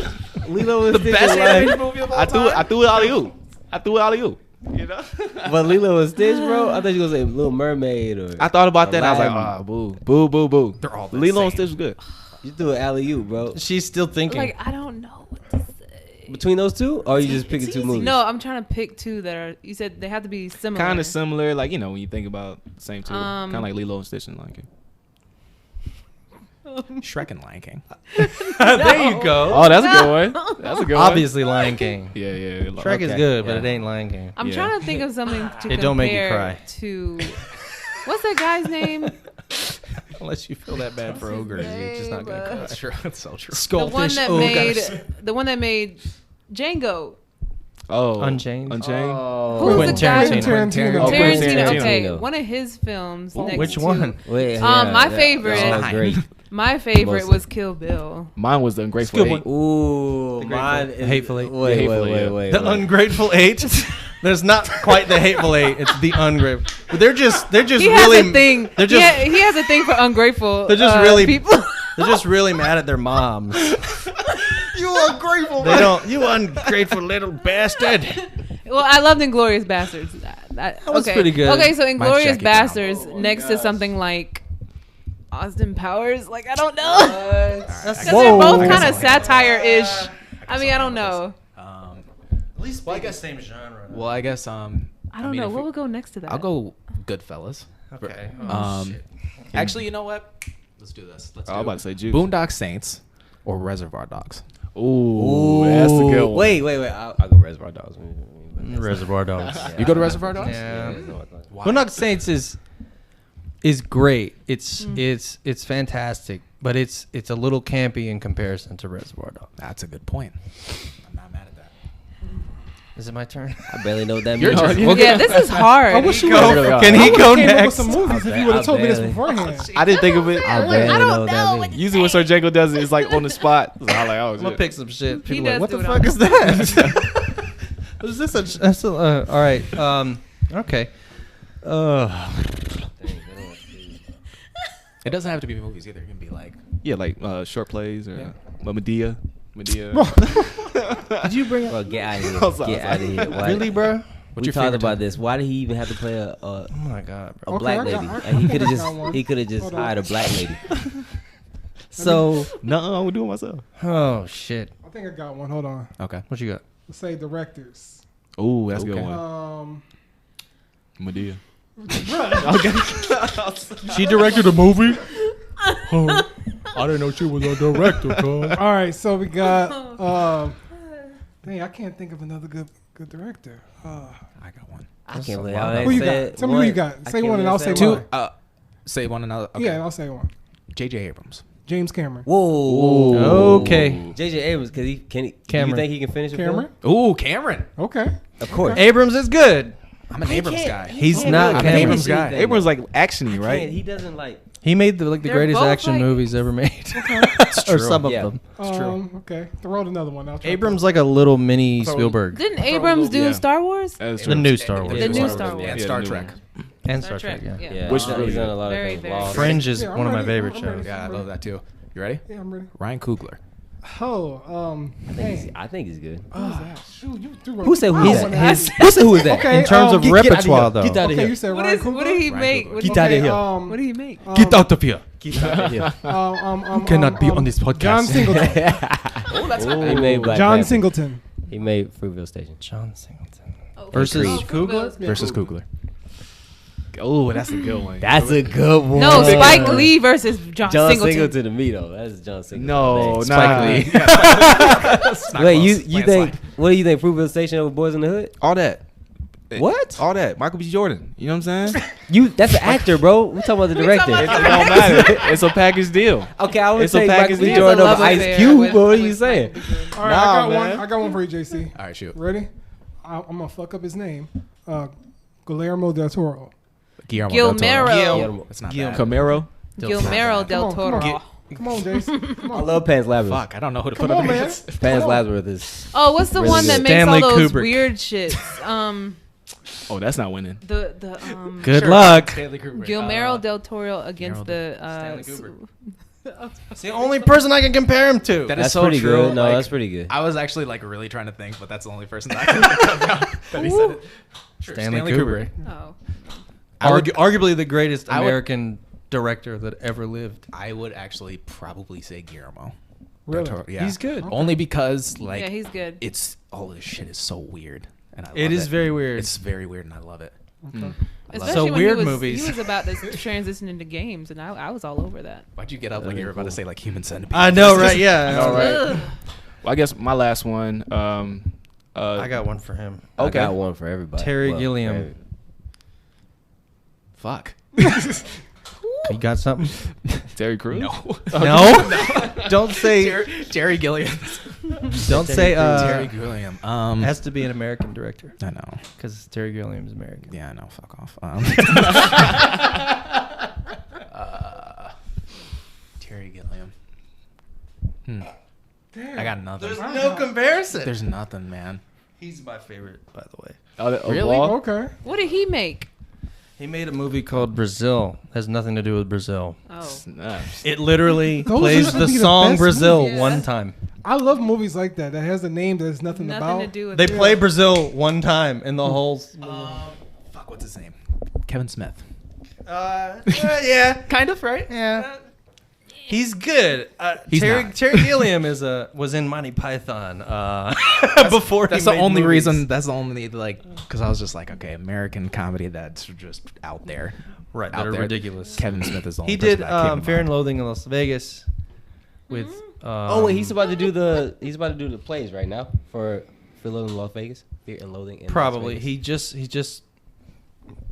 Lilo and Stitch. Best is animated like, movie of all I time? threw it all to you. I threw it all to you. but Lilo and Stitch, bro. I thought you was gonna say Little Mermaid or I thought about that. And I was like, Aladdin. boo, boo, boo, boo. They're all the Lilo and same. Stitch was good. You threw an alley-oop, bro. She's still thinking. Like I don't know what to say. Between those 2, or you just picking 2 movies? No, I'm trying to pick 2 that are. You said they have to be similar. Kind of similar, like when you think about the same 2, kind of like Lilo and Stitch and Lion King. Shrek and Lion King. there you go. Oh, that's a good one. That's a good one. Obviously, Lion King. Yeah, yeah. Shrek is Okay, good, but yeah. it ain't Lion King. I'm Yeah. trying to think of something to It don't make you compare cry. to. What's that guy's name? Unless you feel that bad for What's his ogres, you're just not gonna name? cry. That's true. That's so true. The one that made Django. Oh, Unchained? Unchained. Oh. Who's Quentin the guy? Tarantino. Tarantino. Oh, Quentin Tarantino. Tarantino. Okay, one of his films. Next Which to- one? Wait, my favorite- That was great. My favorite Mostly. was Kill Bill. Mine was the Ungrateful Good Eight. Ooh, mine is Hateful Eight. Wait, The Hateful wait, Eight, wait, wait. The Ungrateful 8. There's not quite the Hateful 8. It's the Ungrateful. But they're just He really has a thing. They're just he has a thing for ungrateful. They're just really- people. they're just really mad at their moms. You ungrateful. They don't. You ungrateful little bastard. Well, I loved Inglourious Bastards. That was okay. pretty good. Okay, so Mine's Inglourious Jackie Brown. Bastards next to something like Austin Powers. Like I don't know. Because they're both kind of satire-ish. I mean, I don't know. Um, At least I guess same genre. well, I guess. I don't know. What would go next to that? I'll go Goodfellas. Okay. Actually, you know what? Let's do this. Let's I do was about to say Juice. Boondock Saints or Reservoir Dogs. Ooh, that's a good one. Wait. I'll go Reservoir Dogs. Reservoir Dogs. You go to Reservoir Dogs? Yeah. Why? Boondock Saints is great. It's fantastic, but it's a little campy in comparison to Reservoir Dogs. That's a good point. I'm not mad at that. Is it my turn? I barely know what that Your means. turn. Yeah, this is hard. I wish you Go. would Can he go came up with next? some movies if you would have told me this barely. beforehand. I didn't think of it. I barely know what that means. Usually when Sir Django does it, it's like on the spot. So I'm like, oh, I'm gonna shit. pick some shit. He People are like, does what do the it on fuck is that? Is this a? That's a all right. Okay. It doesn't have to be movies either. It can be like Yeah, like short plays or Medea. Did you bring Bro, get out of here. I'm sorry, Get out of here. Why- really, bro? We talked about this. Why did he even have to play a Oh my god, bro. black Okay, I lady? got- And he could have got one. just Hold on. hired a black lady. So No, I'm doing myself. Oh shit. I think I got one. Hold on. Okay. What you got? Let's say directors. Oh, that's a good Okay. one. Medea. She directed a movie. I didn't know she was a director. All right, so we got. Dang, I can't think of another good director. I got one. I can't believe lot. I Who you said got? Tell me who you one. got. I Say can't one and believe I'll I say said mine. Say one another. Okay. Yeah, and I'll say one. J.J. Abrams. James Cameron. Whoa. Okay. J.J. Abrams, because he can. Do Cameron. you think he can finish a Cameron. Ooh, Cameron. Okay. film? Of course. Abrams is good. I'm an Abrams guy. He's can't not do I'm an every Abrams single guy. thing. Abrams like actiony, Can't. right? He doesn't like. He made the They're greatest both action like- movies ever made, or true. some of Yeah. them. Okay. Throw out another one. I'll try Abrams like a little mini Throw- Spielberg Didn't Abrams do Yeah. Star Wars? That's The true. new Star Wars. The new one of Star them, Wars. And Yeah, Star the new Trek. one. and Star Trek. Yeah. Yeah. Which he's is really done good. a lot Very, of very things. good. Fringe is Yeah, I'm one of my ready. favorite I'm ready. shows. Yeah, I love that too. You ready? Yeah, I'm ready. Ryan Coogler. I think he's good. Shoot, you threw Who said who I is wanna that? ask you. Who said who is that? Okay, In terms of get repertoire, though. Get out of Okay, you here. said What Ryan is? What Coogler? did he Ryan make? Coogler. What Get did out he of make? here. What did he make? Get out of here. Get out of here. Cannot be on this podcast. John Singleton. Oh, that's not He made Black John Panther. Singleton. He made Fruitville Station. John Singleton. Oh, Versus oh, Coogler? Yeah. versus Coogler. Oh, that's a good one. That's a good one. No, Spike Lee versus John Singleton. Singleton to me though. That's John Singleton. No, Thanks. nah. Wait, you think? What do you think? Fruitville Station over Boys in the Hood? all that? What? All that? Michael B. Jordan. You know what I'm saying? That's an actor, bro. We talking about the We director. talking It about- don't matter. It's a package deal. Okay, I would It's a say package Michael B. deal. Jordan There's a over love Ice affair Cube. with- What are you with saying? Michael B. Jordan. All right, Nah, I got man. one. I got one for you, JC. All right, shoot. Ready? I'm gonna fuck up his name. Guillermo del Toro. Guillermo Guillermo. del Toro. Guillermo. That's not Guillermo. bad. Camaro. Guillermo del Come on, come Toro. on. Come on, Jason. Come I on. love Pans Labyrinth. Fuck, I don't know who to Come put on, up man. against. Pans Come on. Labyrinth is. Oh, what's the Really one that good. makes Stanley all those Kubrick. weird shits? Oh, that's not winning. The Good luck. Stanley Kubrick. Guillermo del Toro against the Stanley Kubrick. It's the only person I can compare him to. That is That's so pretty true. good. No, Like, that's pretty good. I was actually like really trying to think, but that's the only person that I can think of that he said it. Sure, Stanley Kubrick. Oh. Arguably the greatest I would- American director that ever lived. I would actually probably say Guillermo. Really? Del Toro, yeah. He's good. Only because like Yeah, he's good. it's all this shit is so weird, and I love It is very weird. It's very weird, and I love it. Especially So when weird he was, movies. He was about to transition into games, and I was all over that. Why'd you get up like you were about to say like Human Centipede? I know, right? Yeah. All right. Ugh. Well, I guess my last one. I got one for him. I Okay. got one for everybody. Terry Well, Gilliam. Fuck. You got something? Terry Crews. No. Don't say. Jerry Gilliam. Don't say. Terry Gilliam. Has to be an American director I know. because Terry Gilliam's American. Yeah, I know. Fuck off. Terry Gilliam. I got nothing. no comparison. There's nothing, man. He's my favorite, by the way. Really? Okay. What did he make? He made a movie called Brazil. Has nothing to do with Brazil. Oh, It literally Those plays used to the be the song best Brazil movies. one Yeah. time. I love movies like that that has a name that has nothing nothing about. to do with They it. play Brazil one time in the whole. Fuck, what's his name? Kevin Smith. Yeah, Kind of, right? yeah. He's good. He's Terry not. Gilliam was in Monty Python before. That's he the made only movies. reason. That's the only like because I was just like, okay, American comedy that's just out there, Right, that out are there. ridiculous. Kevin Smith is the only He person did that came to Fear and mind. Loathing in Las Vegas with. Oh wait, he's about to do the plays right now for Fear and Loathing in Las Vegas. Fear and Loathing in probably Las Vegas.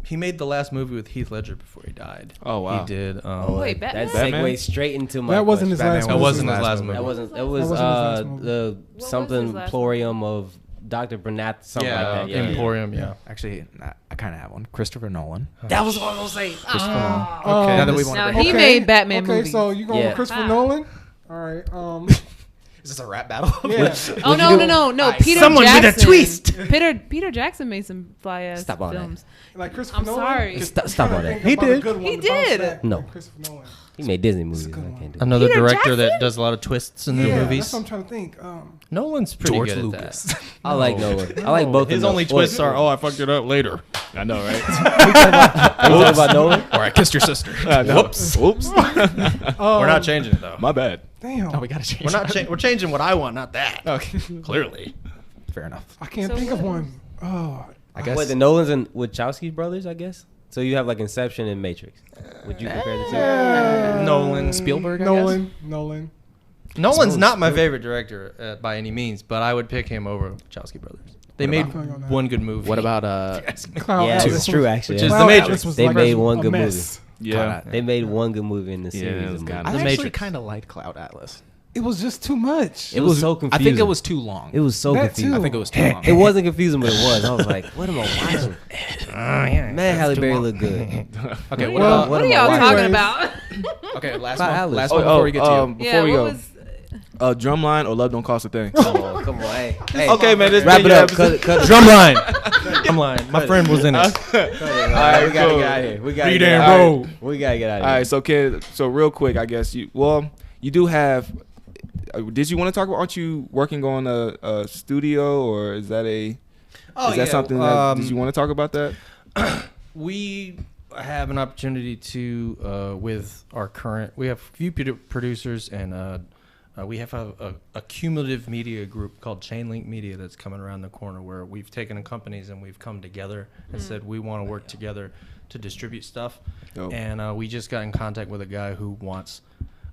he made the last movie with Heath Ledger before he died. Oh, wow. He did. Wait, Batman? That Batman? segues straight into my. That wasn't his question. last That movie. wasn't his last movie. That wasn't. It That was wasn't his last movie. the What was something his last Plorium of Dr. Bernath, something Yeah, like that. Yeah, Emporium. Yeah. Actually, I kind of have one. Christopher Nolan. That was what I was gonna say. Okay. Now that we want Now to he made Batman okay, movies. so you going Yeah. with Christopher Ah. Nolan? All right. Is this a rap battle? Yeah. Oh no! Nice. Peter Someone with a Jackson. twist. Peter Jackson made some fly ass Stop all that. films. Like Christopher I'm Nolan. sorry. Stop all that. He did. He did. No. Christopher Nolan. He made Disney movies. a good I one. can't do Another Peter director that Jackson? does a lot of twists in their Yeah, movies. that's what I'm trying to think. Nolan's pretty George good Lucas. at that. I like Nolan. I like both His of them. only twists are, I fucked it up later. I know, right? Are you talking about Nolan? Or I kissed your sister. Whoops. Whoops. We're not changing it though. My bad. Damn. Oh, we gotta change. We're not. We're changing what I want, not that. Okay. Clearly. Fair enough. I can't So think of what? one. Oh, I guess. Wait, the Nolans and Wachowski brothers, I guess. So you have like Inception and Matrix. Would you compare the two? Nolan. Spielberg. I Nolan. Nolan's not my favorite director by any means, but I would pick him over Wachowski brothers. They What made about- one good movie. What about Cloud Yeah, Atlas that's was- true actually. Which is Cloud The Matrix. Atlas was They like made a one good mess. Yeah. They made one good movie in the Yeah, series. it was of kinda- movies. I The actually Matrix. kind of liked Cloud Atlas. It was just too much. It was so confusing. I think it was too long. It was so That confusing. too. I think it was too long. It wasn't confusing, but it was. I was like, what am I watching? Man, Halle Berry looked good. Okay. What Well, about? What are am I y'all watching? talking Anyways. about? Okay. Last About one. Atlas. Last one before we get to you. Before Yeah, we what go, was? Drumline or Love Don't Cost a Thing. Come on, come on. Hey, hey. Okay, man. This Wrap it up. Cut Cut it. Drumline. Drumline. My friend was in it. All right, we gotta cool. get out of here. We gotta Read get and out of roll. here. We gotta get out of All here. right, so kid, so real quick, I guess you do have. Did you want to talk about? Aren't you working on a studio, or is that is that something that did you want to talk about that? We have an opportunity to with our current. We have a few producers and. We have a cumulative media group called Chainlink Media that's coming around the corner where we've taken companies and we've come together and said we want to work together to distribute stuff. Oh. And we just got in contact with a guy who wants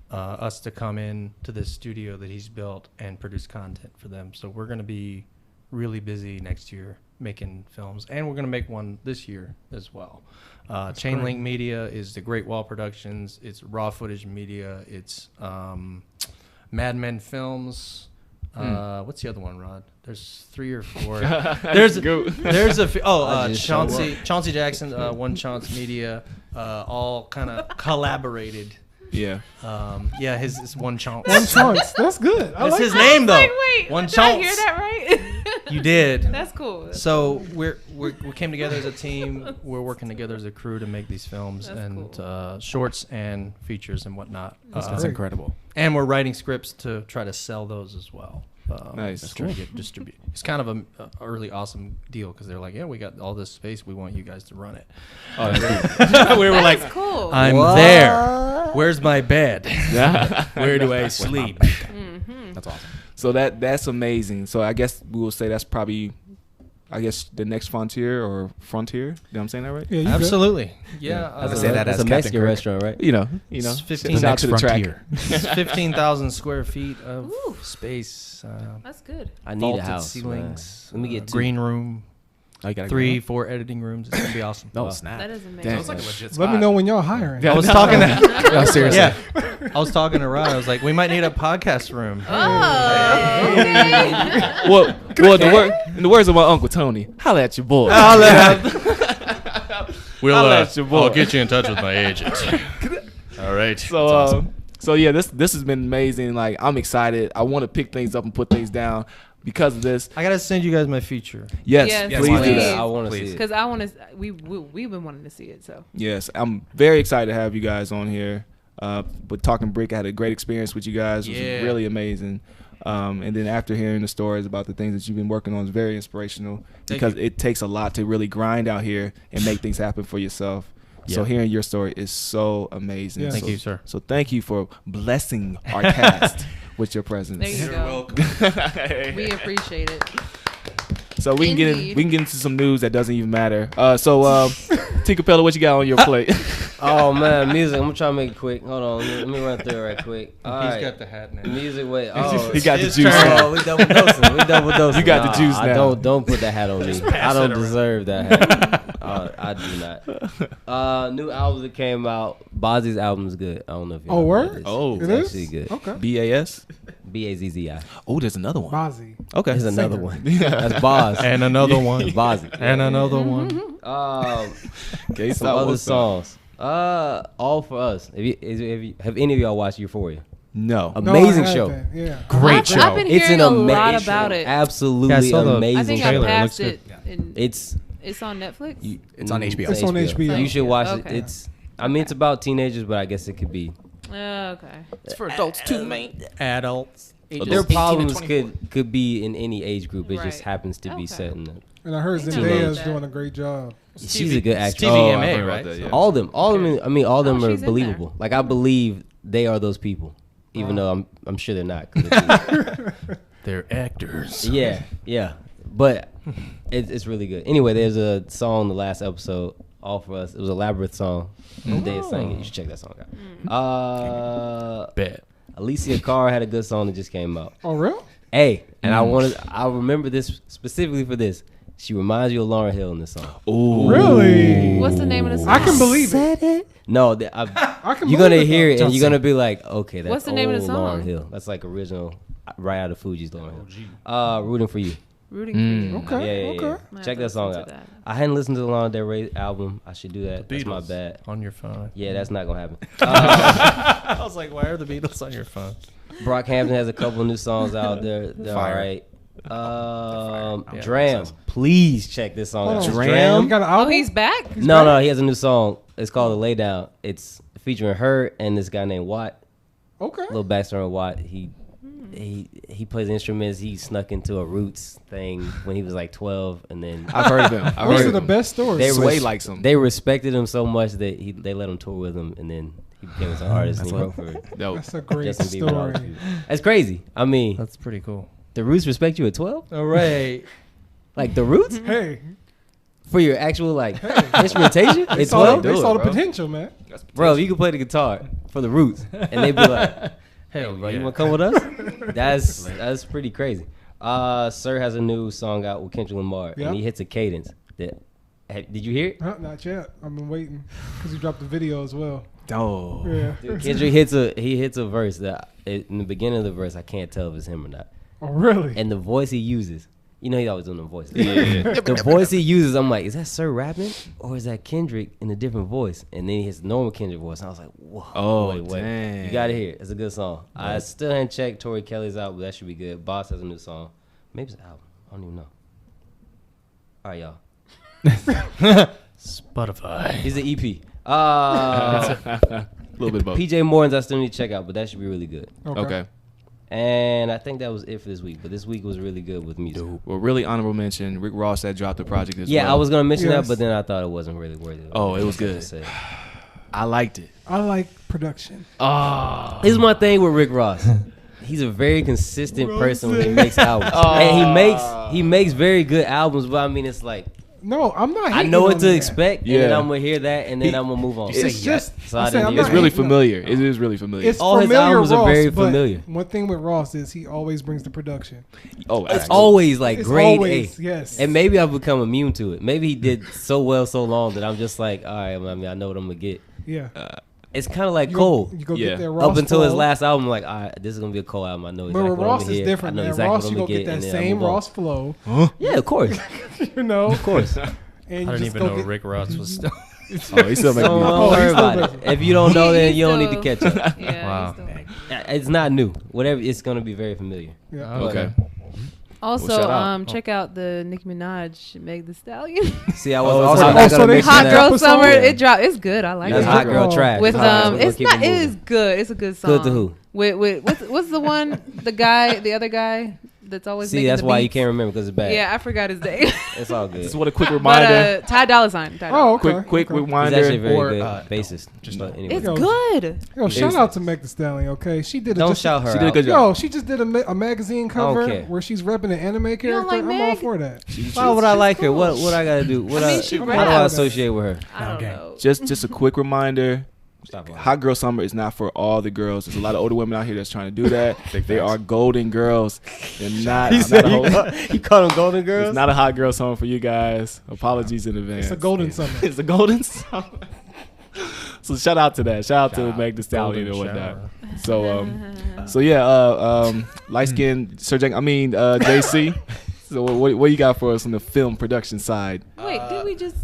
us to come in to this studio that he's built and produce content for them. So we're going to be really busy next year making films, and we're going to make one this year as well. Chainlink Media is the Great Wall Productions. It's Raw Footage Media. It's Mad Men Films. What's the other one, Rod? There's 3 or 4. There's a Chauncey Jackson, One Chance Media, all kind of collaborated. Yeah. Yeah, his One Chance. One chance. That's good. I That's like his that. name though. Like, wait, One did I Chance. hear that right? You did. That's cool. So we came together as a team. We're working together as a crew to make these films That's and cool. Shorts and features and whatnot. That's great. incredible. And we're writing scripts to try to sell those as well. Nice. Just try to get distribute. It's kind of a really awesome deal because they're like, yeah, we got all this space. We want you guys to run it. Oh, that's We were like, That's cool. I'm there. Where's my bed? Where do I sleep? That's awesome. So that's amazing. So I guess we will say that's probably, I guess, the next frontier or frontier. Did I'm saying that right? Yeah, you good. Absolutely. Yeah. I was gonna say that It's as a Captain Mexican Kirk. restaurant, right? You know. It's 15 Shout out Next to the track. frontier. It's 15,000 square feet of Ooh. space. That's good. I need Vaulted a house. ceilings. Man. Let me get 2. green room. Oh, you gotta 3, 4 editing rooms. It's gonna be awesome. No Wow. snap. That is amazing. Damn. Sounds like a legit Let me spot. know when y'all hiring. Yeah. I was talking to No, seriously. yeah, I was talking to Rod. I was like, we might need a podcast room. Oh, okay. Well, in the words of my uncle Tony, holla at your boy. We'll Holla at your boy. I'll get you in touch with my agent. All right. So, so yeah, this has been amazing. Like, I'm excited. I want to pick things up and put things down because of this. I gotta send you guys my feature. Yes, Yes, please do please. that. I want to see Please. it. Because I want to. We've been wanting to see it. So Yes, I'm very excited to have you guys on here. But Talking Brick, I had a great experience with you guys. It was Yeah. really amazing. And then after hearing the stories about the things that you've been working on, it's very inspirational because it takes a lot to really grind out here and make things happen for yourself. So Yeah. hearing your story is so amazing. Yeah. So, Thank you, sir. So thank you for blessing our cast with your presence. there you go. We appreciate it. So we can Indeed. get into some news that doesn't even matter. So T. Capella, what you got on your plate? Oh man, music. I'm gonna try to make it quick. Hold on, let me run through it right quick. All He's right. got the hat now. Music. Wait. Oh, He got the his juice. turn. now. Oh, we double dosing. We double dosing. You got the juice I now. don't put that hat on me. I don't deserve that hat. I do not. New albums that came out. Bozzy's album is good. I don't know if you. Oh, word? Oh. it's It is? actually good. Okay. BAS. BAZZI. Oh, there's another one. Bozzy. Okay. There's another Singer. one. That's Boz. And another one. Bozzy. And another one. Okay, Some other songs. All for Us. Have any of y'all watched Euphoria? No. Amazing I show. haven't. Yeah. Great I've show. been It's hearing an a lot amazing about show. it. Absolutely Yeah, I saw the amazing I think show. I trailer. It passed looks it. And It's it's on Netflix. It's on HBO. It's on HBO. You should watch Okay. it. It's about teenagers, but I guess it could be. Okay. It's for adults too, man. Adults. Their problems could be in any age group. It just Right. happens to be Okay. set in the. And I heard I know Zendaya is that. doing a great job. She's a good actress. Stevie I've MA, heard about right? that, yeah. All of them. I mean, all of them Oh, are she's in believable. Like I believe they are those people, even though I'm sure they're not. 'Cause They're actors. yeah. But it's really good. Anyway, there's a song the last episode, All For Us. It was a Labyrinth song. Zendaya sang it. You should check that song out. Bet. Alicia Carr had a good song that just came out. Oh, real? Hey, and I remember this specifically for this. She reminds you of Lauryn Hill in this song. Ooh. Really? What's the name of the song? I can believe it. No, I can you're gonna believe hear though. it and you're gonna be like, okay, that's What's the name of the old Lauryn song? Hill. That's like original, right out of Fuji's Lauryn Hill. Rooting for you. Rooting for you. Okay, Yeah. okay. Might Check have that to song listen out. to that. I hadn't listened to the Lana Del Rey album. I should do that. That's my Beatles bad. on your phone. Yeah, that's not gonna happen. I was like, why are the Beatles on your phone? Brockhampton has a couple new songs out there. They're all Fire. right. Yeah, Dram. Please check this song Hold out. on. Dram? You got an Oh, album? he's back. No, he has a new song. It's called The Laydown. It's featuring her and this guy named Watt. Okay. Little backstory on Watt. He plays instruments. He snuck into a Roots thing when he was like 12, and then I've heard of him. I've Those heard are of the him. best stories. they Sway likes him. They respected him so much that they let him tour with him, and then he became his own artist. And he wrote for Dope. That's a great Justin Bieber. and all those story. people. That's crazy. I mean, That's pretty cool. the Roots respect you at 12? All right. Like the Roots Hey, for your actual like instrumentation they at saw, 12, they saw the bro. potential, man. bro. If you could play the guitar for the Roots, and they'd be like, Hell, "Bro, yeah. you want to come with us?" That's pretty crazy. Sir has a new song out with Kendrick Lamar, Yeah. and he hits a cadence. Did you hear it? Not yet. I've been waiting because he dropped the video as well. Oh. Yeah. Kendrick hits a verse that in the beginning of the verse I can't tell if it's him or not, Oh, really? and the voice he uses. You know, he's always doing the voice. The voice he uses, I'm like, is that Sir rapping or is that Kendrick in a different voice? And then he hits normal Kendrick voice. And I was like, whoa. Oh, wait. dang. You got to hear it. It's a good song. I still haven't checked Tori Kelly's out, but that should be good. Boss has a new song. Maybe it's an album. I don't even know. All right, y'all. Spotify. He's an EP. A little bit of both. PJ Morton's I still need to check out, but that should be really good. Okay. And I think that was it for this week. But this week was really good with music. Well, really honorable mention. Rick Ross that dropped the project as well. Yeah, I was gonna mention Yes. that, but then I thought it wasn't really worthy. Oh, it was good. I liked it. I like production. This is my thing with Rick Ross. He's a very consistent person when he makes albums, and he makes very good albums. But I mean, it's like No, I'm not. I hating know what on to that. expect, and then Yeah. I'm gonna hear that, and then I'm gonna move on. It's just. So I I say, didn't I'm do not that. It's really hating on- familiar. It is really familiar. It's All his familiar albums are Ross, very but familiar. One thing with Ross is he always brings the production. It's always like It's grade always, A. yes. And maybe I've become immune to it. Maybe he did so well so long that I'm just like, all right, I mean, I know what I'm gonna get. Yeah. It's kind of like You Cole. Go, you go Yeah. get that Ross Up until his flow. last album, I'm like, all right, this is gonna be a Cole album. I know But exactly with what Ross I'm is gonna different, I know man. exactly Ross, what you I'm go gonna get that and then I same move on. Ross flow, Yeah, of course. you know. Of course. And I you didn't just even go know get, Rick Ross was still. Oh, he still making Don't music. Oh, worry he's still about it. making- If you don't know, then He's you don't need to still- catch up. Yeah. Wow. he's still- It's not new. Whatever, it's gonna be very familiar. Yeah. Okay. Also, Well, shout out. check out the Nicki Minaj, Meg The Stallion. See, I was Oh, also so- not so gonna they- mention Hot that. Girl episode? Summer. Yeah. It dropped. It's good. I like That's it. Hot Girl Oh. Trash. With We'll it's keep not. it It moving. is good. It's a good song. Good to who? With what's the one? The other guy that's always See, making that's the why you beats? can't remember because it's bad. Yeah, I forgot his name. It's all good. Just want a quick But reminder. Ty Dolla $ign. Ty Dolla. Oh, okay. quick okay. He's reminder. actually very Or, good bassist. bassist. But anyway, It's Yo, good. Yo, shout out to Meg Thee Stallion. Okay, she did. don't shout her She did a out. good Yo, job. she just did a magazine don't cover care. where she's repping an anime character. don't like I'm all Meg? for that. Why would I like her? cool. What I gotta do? What I mean, I, she how do I raps. associate with her? I don't Okay. know. Just a quick reminder. Stop lying. Hot Girl Summer is not for all the girls. There's a lot of older women out here that's trying to do that. They are golden girls. They're not. He not said a whole- he called them Golden Girls. it's not a Hot Girl Summer for you guys. Apologies in advance. It's a golden summer. It's a golden summer. So shout out to that. Shout out to Meg Thee Stallion and Golden whatnot. So yeah, light skinned JC. So what you got for us on the film production side? Wait, did we just?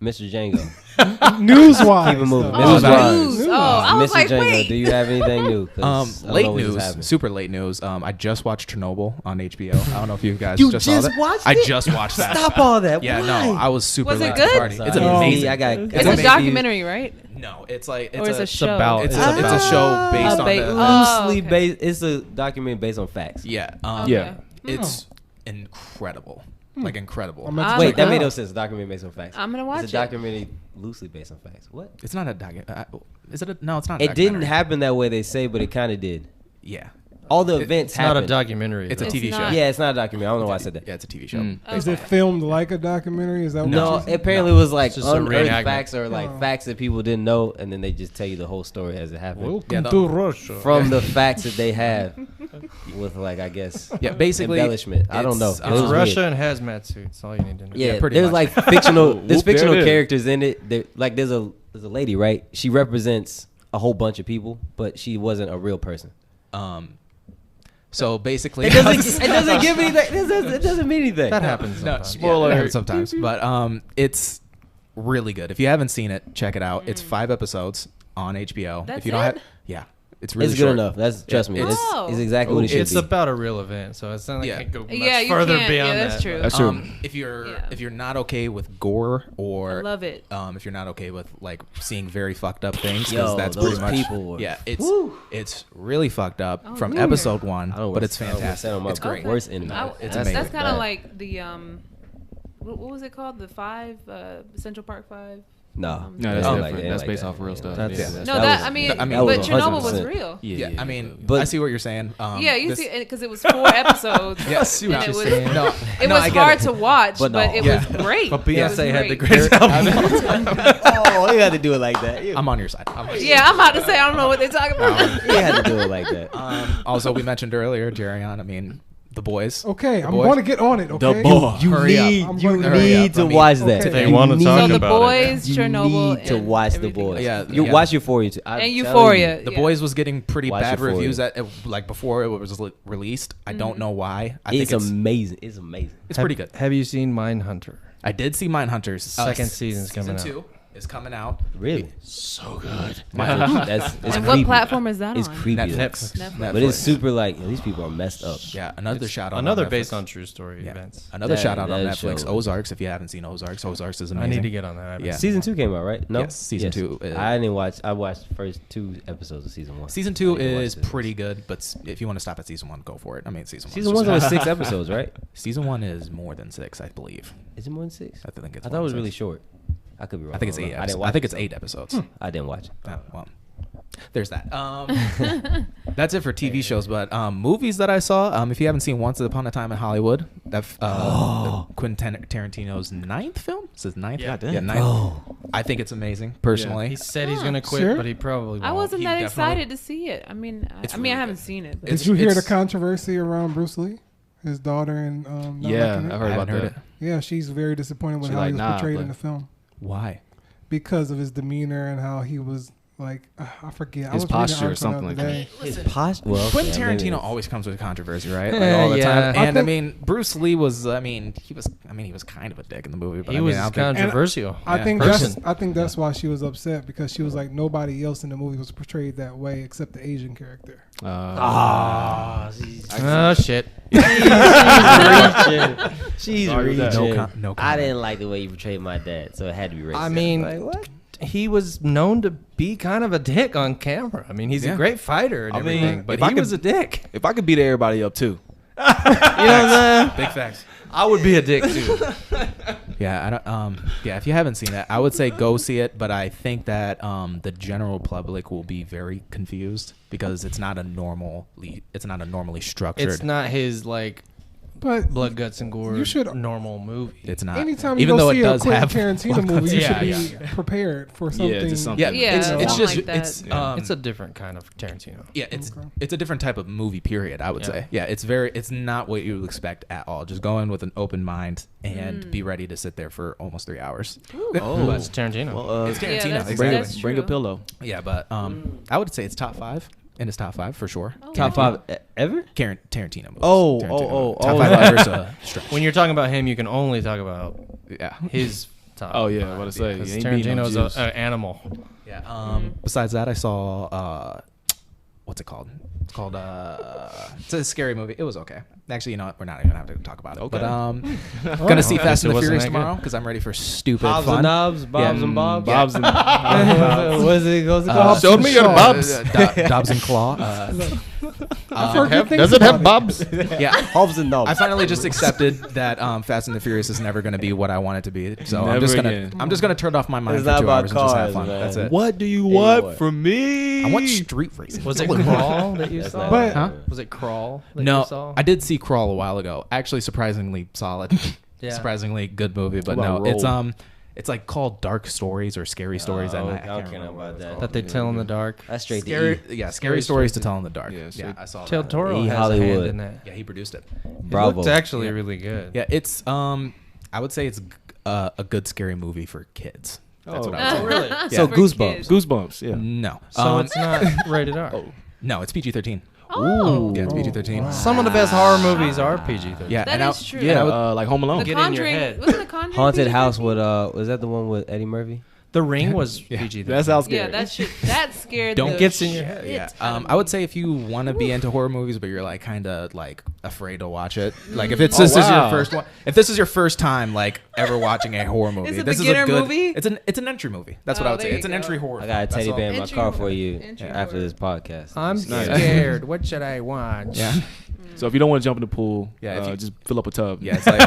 Mr. Django. News-wise. Keep it moving. though. Oh, Mrs. news. Wise. Oh, I was Mr. like, Django, wait. do you have anything new? 'Cause I don't know Late what just news, happened. super late news. I just watched Chernobyl on HBO. I don't know if you guys You just saw just that. watched I it? just watched that. Stop all that. Yeah, Why? no, I was super Was it late to the good? party. It's Sorry. amazing. See, I got. It's I a got documentary, right? No, it's like Or it's a show? about- it's It's a about- show based on the loosely okay. based. It's a documentary based on facts. yeah Yeah. it's incredible, like incredible. I'm about to Wait, check that it made out. no sense. A documentary based on facts. I'm gonna watch It's a it. documentary loosely based on facts. What? It's not a documentary. Is it? No, it's not. A It didn't documentary. happen that way they say, but it kind of did. Yeah, All the events It's not a happened. documentary. it's a It's TV show. not. Yeah, it's not a documentary. I don't know why I said that. Yeah, it's a TV show. Mm. Is it filmed like a documentary? Is that what No, you said? apparently it was like It's just a unearthed reenactment. facts or like Oh. facts that people didn't know, and then they just tell you the whole story as it happened Yeah, the- to Russia. from the facts that they have, with like I guess Yeah, basically embellishment. I don't know. it's, It was weird. Russia and hazmat suits. All you need to know. Yeah, pretty there's much. like fictional. Whoop, There's there fictional it is. characters in it. Like there's a lady, right? She represents a whole bunch of people, but she wasn't a real person. So basically, It doesn't give anything. It doesn't mean anything. That happens No, sometimes. spoiler alert sometimes, but it's really good. If you haven't seen it, check it out. It's 5 episodes on HBO. That's if you don't it? have, yeah, it's really It's good short. enough. That's trust me. it's- It's exactly what it should It's be. about a real event, so it's not like Yeah. it can go much Yeah, you further can't. beyond Yeah, that's that. true. That's true. Yeah. If you're not okay with gore or I love it. if you're not okay with like seeing very fucked up things, 'cause Yo, that's those pretty much people were- yeah. Woo. It's really fucked up Oh, from yeah. episode 1, I don't but wanna- it's I don't wanna fantastic. set 'em up. It's great. Worst enemy. It's That's amazing. kind of Bad. like the what was it called? The 5 Central Park 5. No, No, that's it ain't different. it ain't That's like based that. off real Yeah. stuff. That's- Yeah. No, That that was- I mean, I mean, that was but Chernobyl 100%. was real. Yeah, I mean, But- I see what you're saying. Yeah, you this- see, because it was 4 episodes. Yeah, I see what and you're it was, saying. No, it no, was I get hard it. to watch, But but, no. it Yeah. was great. But It was Beyonce had the great. greatest album. Oh, you had to do it like that. I'm on your side. I'm on your side. Yeah, I'm about to say I don't know what they're talking about. You had to do it like that. Also, we mentioned earlier, Jerion. I mean, The Boys. Okay, The I'm Boys. going to get on it. Okay. You Hurry up. need, I'm you gonna- Hurry need up. to I mean- watch that. Okay. They You want to need- talk So the about boys, You Chernobyl, need to and watch The everything Boys. else. Yeah, You yeah. watch Euphoria too. I'm And telling Euphoria. you. The Yeah. Boys was getting pretty Watch bad Euphoria. reviews like before it was released. I don't know why. I think It's amazing. It's amazing. it's pretty good. Have you seen Mindhunter? I did see Mindhunters. Second season's coming out. Season 2 is coming out. Really? So good. That's it's And creepy. what platform is that It's on? creepy. Netflix. Netflix. But it's super like these people are messed up. Yeah, another shout out. Another on based Netflix. on true story Yeah. events. Another That- shout out on that Netflix. show- Ozarks. If you haven't seen Ozarks, Ozarks is I amazing. need to get on that. I haven't Yeah. seen Season 2 came out, right? No. Yes, season 2, I didn't watch. I watched the first 2 episodes of season 1. Season I 2 didn't watch is this. pretty good, but if you want to stop at season 1, go for it. I mean, season 1. Season 1's only 6 episodes, right? Season 1 is more than 6, I believe. Is it more than 6? I think it's. I more thought it was than really 6. short. I could be wrong. I think it's don't 8. know. Episodes. watch I think it, it's so- 8 episodes. I didn't watch it. Well, there's that. That's it for TV shows, but movies that I saw. If you haven't seen Once Upon a Time in Hollywood, that Quentin Tarantino's 9th film. Is his 9th? Yeah. damn. 9th. Oh, I think it's amazing, personally. He said he's gonna quit, Sure. but he probably won't. I wasn't He that definitely- excited to see it. I mean, It's I really haven't good. seen it. But It's- Did you hear the it's- controversy around Bruce Lee, his daughter, and not Yeah, liking it? I heard about haven't that. heard Yeah, she's very disappointed with She how like, he was nah, portrayed but- in the film Why? because of his demeanor and how he was like. I forget. I His was reading an posture or article the something other like that. day. his posture. Well, Quentin yeah, maybe Tarantino it's- always comes with controversy, right? Like, Yeah, all the yeah. time. And I think- mean, Bruce Lee was. He was kind of a dick in the movie. But He I mean, was I don't think- controversial. I Yeah. think Person. that's why she was upset because she was like nobody else in the movie was portrayed that way except the Asian character. Oh shit. She's Sorry reaching. with that. No I comment. didn't like the way you portrayed my dad, so it had to be racist. I mean, Like, what? he was known to be kind of a dick on camera. I mean, he's Yeah. a great fighter and I mean, everything, but if I he could- was a dick. If I could beat everybody up too. You know what I'm saying? Big facts. I would be a dick too. Yeah, I don't. Yeah, if you haven't seen that, I would say go see it. But I think that the general public will be very confused because it's not a normally structured. It's not his like But blood, guts, and gore You should- normal movie. It's not. anytime you even go though see it a does Quentin have Tarantino movie, you Yeah, should be prepared for something. just something. Yeah, Yeah, it's something just like that. it's It's a different kind of Tarantino. yeah, it's Okay. it's a different type of movie. Period. I would Yeah. say. Yeah, it's not what you would expect at all. Just go in with an open mind and be ready to sit there for almost 3 hours. Oh, But it's Tarantino. well, It's Yeah, Tarantino. that's- exactly. that's bring a true. pillow. Yeah, but I would say it's top 5. In his top 5 for sure. Oh, Top wow. 5 ever? Tarantino movies. Oh, Tarantino oh, movies. oh, Top oh. 5 ever is a stretch. When you're talking about him, you can only talk about Yeah. his top. Oh, yeah, I was about to say, Because you ain't beating no Tarantino's Jews. an animal. Yeah. Besides that, I saw what's it called? It's called it's a scary movie. It was okay. Actually, you know what? We're not even gonna have to talk about it. Okay. But gonna see Okay, Fast so and it the wasn't Furious that good? tomorrow because I'm ready for stupid Bobs fun. and knobs, Bobs and Bobs. Bobs and What is it? Goes to call? Show me your Bobs. Dobbs and Claw. I've heard good things Does it have about bobs? Yeah. Bobs and knobs. I finally just accepted that Fast and the Furious is never going to be what I want it to be. So Never I'm just gonna turn off my mind It's for not 2 about hours and just have cars, fun. man. That's it. What do you Hey, want what? from me? I want street racing. Was it Crawl that you That's saw? not But- Huh? Was it Crawl that you No, saw? I did see Crawl a while ago. Actually, surprisingly solid. Yeah. Surprisingly good movie, but What no, about it's like called Dark Stories or Scary Stories. I and don't can't care remember what about it's that. called. That they tell in the dark. That's straight Scary, to E. yeah, scary stories to tell in the dark. Yeah, so Yeah, I saw Del that. Toro E has a Hollywood. hand in that. Yeah, he produced it. Bravo. It's actually really good. Yeah, it's I would say it's a good scary movie for kids. That's what I would say. Really? So For Goosebumps. kids. Goosebumps. Yeah. No, So it's not rated R. no, it's PG-13. Oh, Yeah, it's PG-13. Some of the best horror movies are PG-13. Yeah, that and is true. Yeah, I like Home Alone. The Get in your Conjuring. head. Wasn't the Conjuring Haunted PG-13? House with was that the one with Eddie Murphy? The Ring was Yeah. PG-13. That sounds scary. Yeah, that scared. Don't the gets in your shit head. Yeah, out of I would me. say if you want to be into horror movies, but you're like kind of like afraid to watch it, like if Mm. it's this is your wow. first one, if this is your first time like ever watching a horror movie, It's a this beginner is a good movie? It's an entry movie. That's what Oh, I would say. there It's an you entry go. horror. I got a film. teddy That's bear in my Entry car for horror. you Entry after horror. this podcast. I'm Nice. scared. What should I watch? Yeah, So if you don't want to jump in the pool, Yeah, if you- just fill up a tub. yeah. It's like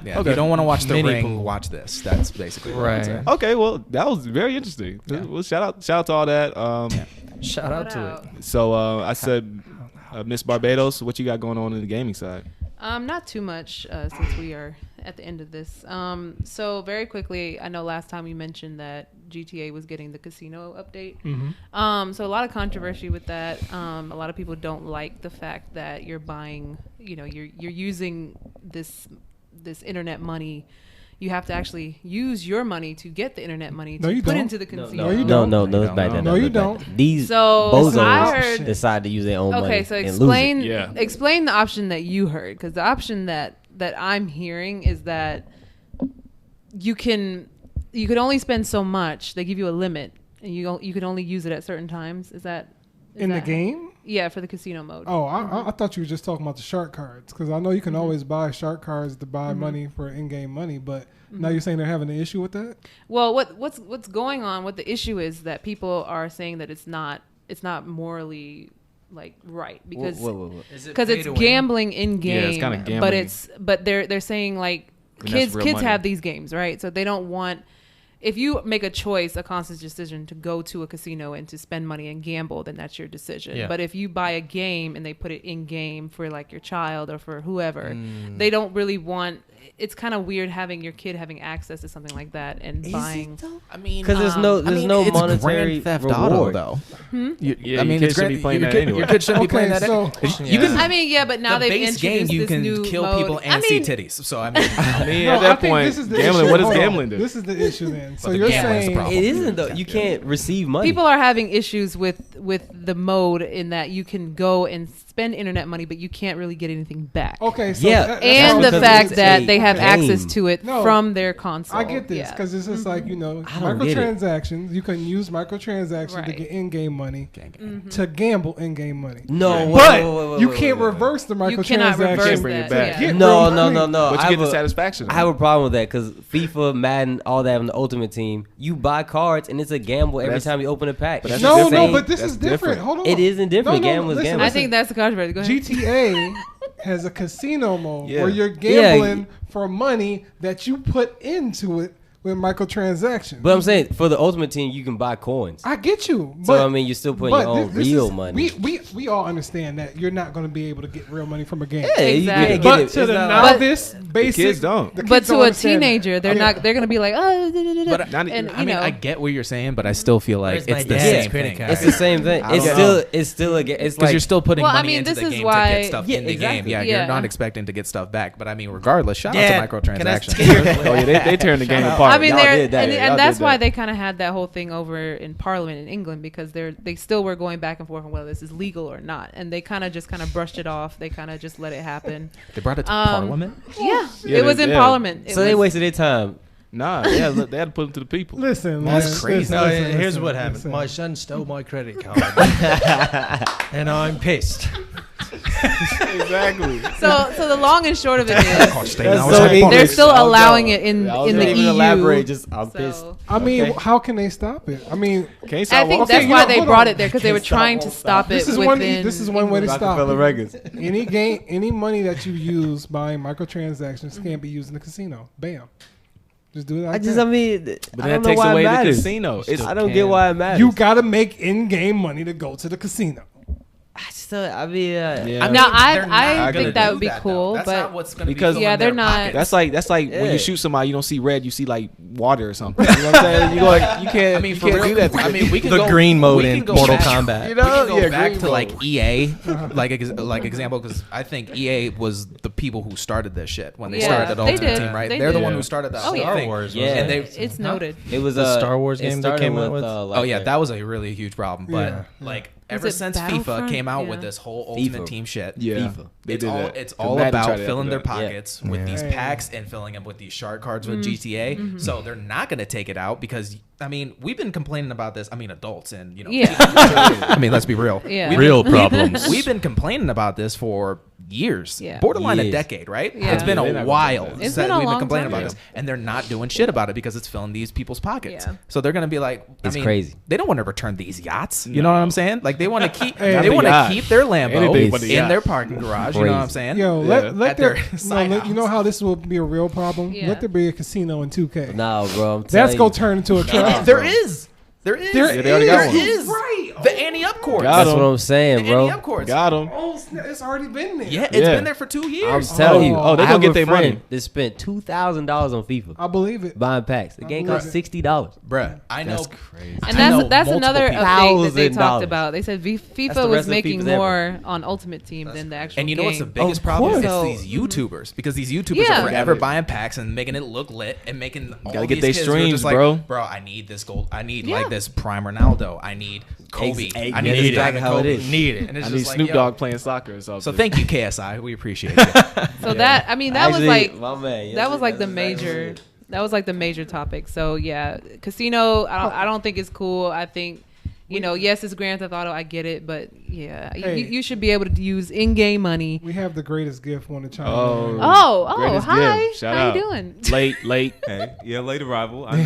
yeah, if you don't want to watch The Mini Ring, pool. watch this. That's basically what I would Right. say. Okay, well that was very interesting. Yeah. Well, shout out to all that. Shout out to it. So I said, Miss Barbados, what you got going on in the gaming side? Not too much since we are at the end of this. So very quickly, I know last time you mentioned that GTA was getting the casino update. So a lot of controversy with that. A lot of people don't like the fact that you're buying, you're using this internet money. You have to actually use your money to get the internet money No, to you put don't. into the casino. No, you No, don't. no, no, No, it's back no. then. No, you don't. These So bozos I heard. decide to use their own money. Okay, so and lose it. explain Yeah. explain the option that you heard, because the option that I'm hearing is that you could only spend so much. They give you a limit, and you could only use it at certain times. Is that In the game? Yeah, for the casino mode. Oh, I thought you were just talking about the shark cards, because I know you can always buy shark cards to buy money for in-game money, but now you're saying they're having an issue with that? Well, what's going on? What the issue is that people are saying that it's not morally like right, because What? because it's gambling in game. Yeah, it's kinda But gambling. but they're saying like And that's real kids money. have these games, right? So they don't want, if you make a choice, a conscious decision to go to a casino and to spend money and gamble, then that's your decision. Yeah. But if you buy a game and they put it in game for like your child or for whoever, they don't really want. It's kind of weird having your kid having access to something like that and buying. I mean, Because there's no it's monetary Grand Theft reward. Auto though. Yeah, I mean, your it's kids should be playing your that kid, anyway. Your kid shouldn't be playing Okay, that. so You can. I mean, yeah, but now the they've base game introduced you this can new kill mode. people and see titties. So I mean, I mean, No, at I that think point, this is the gambling. issue. What does Hold on. gambling do? This is the issue then. So the you're gambling's the saying problem. It isn't though. You can't receive money. People are having issues with the mode in that you can go and spend internet money, but you can't really get anything back. okay, so Yeah. that's And how the it fact is. that a they have game. access to it No, from their console. I get this Yeah. because it's just like, I don't get it. microtransactions. You can use microtransactions to Right. get in-game money Mm-hmm. to gamble in-game money. No, But wait, you wait, can't wait, wait. reverse the You cannot microtransaction. reverse bring it that. back. Yeah. Get No, real no, money. no, no. But I you get have the a- satisfaction. I have a problem with that because FIFA, Madden, all that on the Ultimate Team, you buy cards and it's a gamble every That's- time you open a pack. but that's It's No, the different. no, same- but this That's is different. different. Hold on. It isn't different. Gambling is listen, gambling. I think that's the controversy. Go ahead. GTA has a casino mode Yeah. where you're Yeah. gambling for money that you put into it with microtransactions. But I'm saying for the Ultimate Team, you can buy coins. I get you. So But, I mean, you're still putting but your own this real is- money. We all understand that you're not going to be able to get real money from a game. Yeah, you Exactly. can't But get it. to It's the not But- like- novice, basic, kids don't. the But kids to don't a understand that. teenager, they're Yeah. they're gonna be like, oh, But Not- and I mean, I get what you're saying, but I still feel like Where's my it's the dad's same credit thing. card? It's the same thing. I It's don't still know. it's still a it's Because like you're still putting Well, I money mean, into this the is game to why- get stuff Yeah, in the exactly. game. Yeah, Yeah. you're not expecting to get stuff back. But I mean, regardless, shout Dad, out to can I microtransactions. Oh yeah, they turned the game Shout out. apart. I mean, Y'all they're did that. and, Y'all and that's did why that. they kind of had that whole thing over in Parliament in England, because they still were going back and forth on whether this is legal or not, and they kind of brushed it off. They kind of just let it happen. They brought it to Um, Parliament. Yeah, Yeah, it was they- in yeah. Parliament. It so they was- wasted their time Nah, they had to put them to the people. Listen, That's man, crazy. listen, No, listen, here's listen, what happened. listen. My son stole my credit card, and I'm pissed. Exactly. So the long and short of it is they're still allowing it in the EU. Elaborate, just I'm So- pissed. I mean, Okay. how can they stop it? I mean, Can't I stop think walking. that's you why know, they hold brought on. it there because they were Can't stop, trying to won't stop stop. it this is one. within. This is one way to stop Rockefeller it. Records. Any money that you use buying microtransactions can't be used in the casino. Bam. Just do it. Like that. I mean, But I then don't that know takes why away it the matters. casino. It's, I don't get why it matters. You gotta make in-game money to go to the casino. I mean, Yeah. Now, I they're not think gonna that do would be though. cool, That's but not what's gonna because- be Yeah, filling they're their not- That's like when Yeah. you shoot somebody, you don't see red, you see like water or something. You know what I'm saying? You can't. I mean, you for can't real, do that. To I mean, we can The go, green mode we in can go Mortal back- Kombat. You We know? can go Yeah, back green to mode. like EA, like example, because I think EA was the people who started this shit when they Yeah, started they Ultimate did. Team, right? They They're the did. one who started that Oh, whole yeah. Star thing. Wars. Yeah. And they, it's noted. it was The a Star Wars it game they started came out with, with? oh yeah, that was a really huge problem. But Yeah. like Was ever it since FIFA Battlefront? came out Yeah. with this whole Ultimate FIFA. Team shit, Yeah, FIFA. they it's did all that. it's 'Cause all Madden tried about to filling do their that. pockets with Yeah. these Yeah. packs and filling them with these shark cards with Mm-hmm. GTA. So they're not going to take it out because I mean we've been complaining about this. I mean adults and you know. Yeah. I mean let's be real. Yeah. We've Real been- problems. We've been complaining about this for years, Yeah. borderline a Years. decade, right? Yeah. It's been Yeah, they're a not gonna while take that. It's that been a we've been long complaining time. about this, and they're not doing shit about it because it's filling these people's pockets. Yeah. So they're gonna be like, It's I mean, crazy. They don't want to return these yachts. You know what I'm saying? Like they want to keep, Hey, they Not want the to yacht. keep their Lambo Anything but the in yacht. their parking garage. You know what I'm saying? Yo, Yeah. let At there. their side You know house. how this will be a real problem. Yeah. Let there be a casino in 2K. No, bro. I'm That's telling gonna you. turn into a trap. There is. There is. There they already got There one. is. Right. The Anti-Up courts. Got That's him. what I'm saying, The bro. Anti-Up courts. Got him. Oh, snap, it's already been there. Yeah, it's Yeah. been there for 2 I'm years. telling you. Oh, they I gonna have get a their friend money. that spent $2,000 on FIFA I believe it. buying packs. The game believe cost it. $60. Bruh, I know. That's crazy. And I know that's multiple another people. update that they $1,000. talked about. They said That's FIFA the was rest of making FIFA's ever. more on Ultimate Team than the actual And you know game. what's the biggest Of problem? course. It's So- these YouTubers because these YouTubers Yeah. are forever buying packs and making it look lit and making all Gotta get these they kids who are streams, just like, bro. Bro, I need this gold. I need Yeah. like this prime Ronaldo. I need Kobe. I Yeah, need that's this exactly diamond how it Kobe. is. Need it. And it's I just need like, Snoop yo. Dogg playing soccer or something. So thank you, KSI. We appreciate you. So that I mean that was Actually, like my man, that yes, was like that's the exactly what major it is. that was like the major topic. So yeah, casino. I don't think it's cool. I think you know, yes, it's Grand Theft Auto. I get it, but yeah, Hey. you should be able to use in-game money. We have the greatest gift on the chime. Oh. in. Oh, Greatest hi. gift. Shout How out. you doing? Late. Hey, yeah, late arrival. I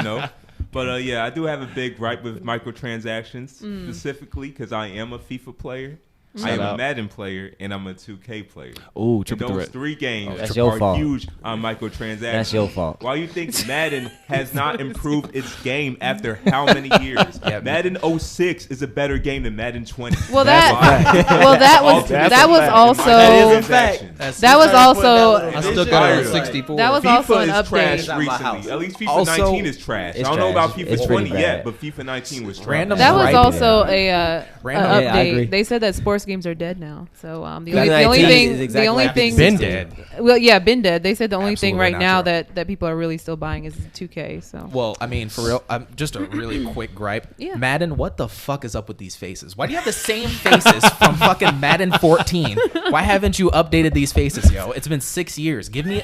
know. But yeah, I do have a big gripe with microtransactions, specifically because I am a FIFA player. I am Shout a out. Madden player and I'm a 2K player. Ooh, And triple those threat. three games That's your are fault. huge on microtransactions. That's your fault. Why you think Madden has not improved its game after how many years? Yeah, Madden 06 is a better game than Madden 20. Well, That's that was That's that a was fact. also That is a fact. that was also I still Vision got it is on like- 64. that was FIFA also an is trash update. At my house. recently. At least FIFA Also- 19 is trash. I It's don't know about trash. FIFA It's pretty 20 yet, bad. but FIFA 19 was trash. Random That was Right. also Yeah. a Random- update. Yeah, I agree. They said that sports games are dead now. So the FIFA only 19 thing is the exactly only like thing Been dead. well yeah been dead. They said the only thing Absolutely right not now true. that people are really still buying is 2K. So Well, I mean, for real, just a really quick gripe. Yeah. Madden, what the fuck is up with these faces? Why do you have the same faces from fucking Madden 14? Why haven't you updated these faces, yo? It's been 6 years. Give me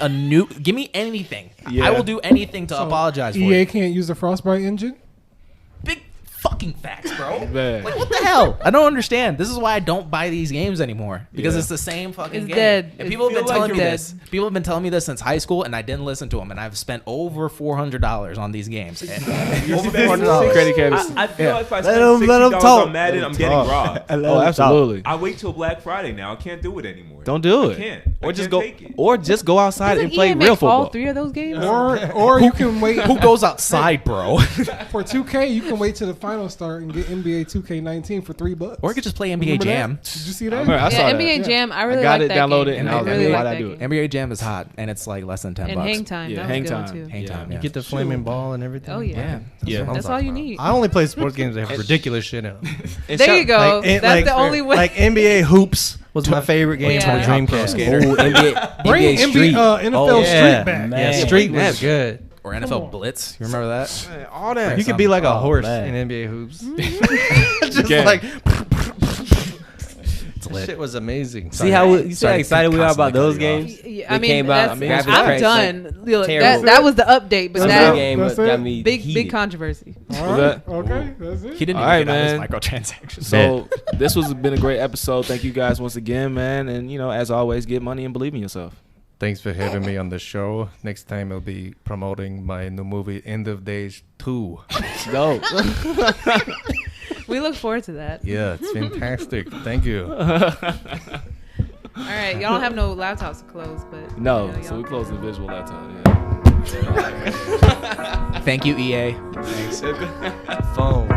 anything. Yeah. I will do anything to So apologize for EA it. can't use the Frostbite engine. Big fucking facts, bro. Man. Like, what the hell? I don't understand. This is why I don't buy these games anymore because Yeah. it's the same fucking It's game. dead. And people have been It's telling me dead. this. People have been telling me this since high school, and I didn't listen to them. And I've spent over $400 on these games. And over $400. Credit cards. I feel like if I Let spend him $60 talk. on Madden, I'm getting robbed. Oh, absolutely. I wait till Black Friday now. I can't do it anymore. Don't do it. I can't. Or I just can't go. take it. Or just go outside doesn't and play EA make real football. all 3 of those games? Or you can wait Who goes outside, bro? for 2K. You can wait till the final start and get NBA 2K19 for $3. Or I could just play NBA Remember that? Jam. Did you see I that? remember, I saw Yeah, that. NBA Yeah. Jam. I really got like it that downloaded, game. and I was like, really why'd like I that do it? game. NBA Jam is hot, and it's like less than $10. And Hang Time. Yeah, that Hang was a good Time. one, too. Hang Yeah. Time, You yeah. get the flaming ball and everything. Oh yeah. Yeah. That's all you need. I only play sports games that have ridiculous shit in them. There you go. That's the only way. Like NBA Hoops was my favorite game Yeah. for Dreamcast. Ooh, NBA, Bring NBA Street. NFL yeah, Street back. man. Yeah, Yeah, Street bring was that good. Or NFL Blitz. You remember that? All that. You could be like a Oh, horse man. in NBA Hoops. You Just can. like That shit was amazing. See how you see how excited we are about those games? Yeah, I They mean, came out, that's- graphics I'm cracked, done. like, Look, terrible. that was the update, but That's that it. game That's got it? me big heated. controversy. All right. Okay. That's it. He didn't All even right, get out his man. microtransactions. So this was been a great episode. Thank you guys once again, man. And as always, get money and believe in yourself. Thanks for having me on the show. Next time I'll be promoting my new movie, End of Days 2. Dope. We look forward to that. Yeah, it's fantastic. Thank you. All right, y'all don't have no laptops to close, but No, you know, so y'all we can- close the visual laptop. Thank you, EA. Thanks. Phone.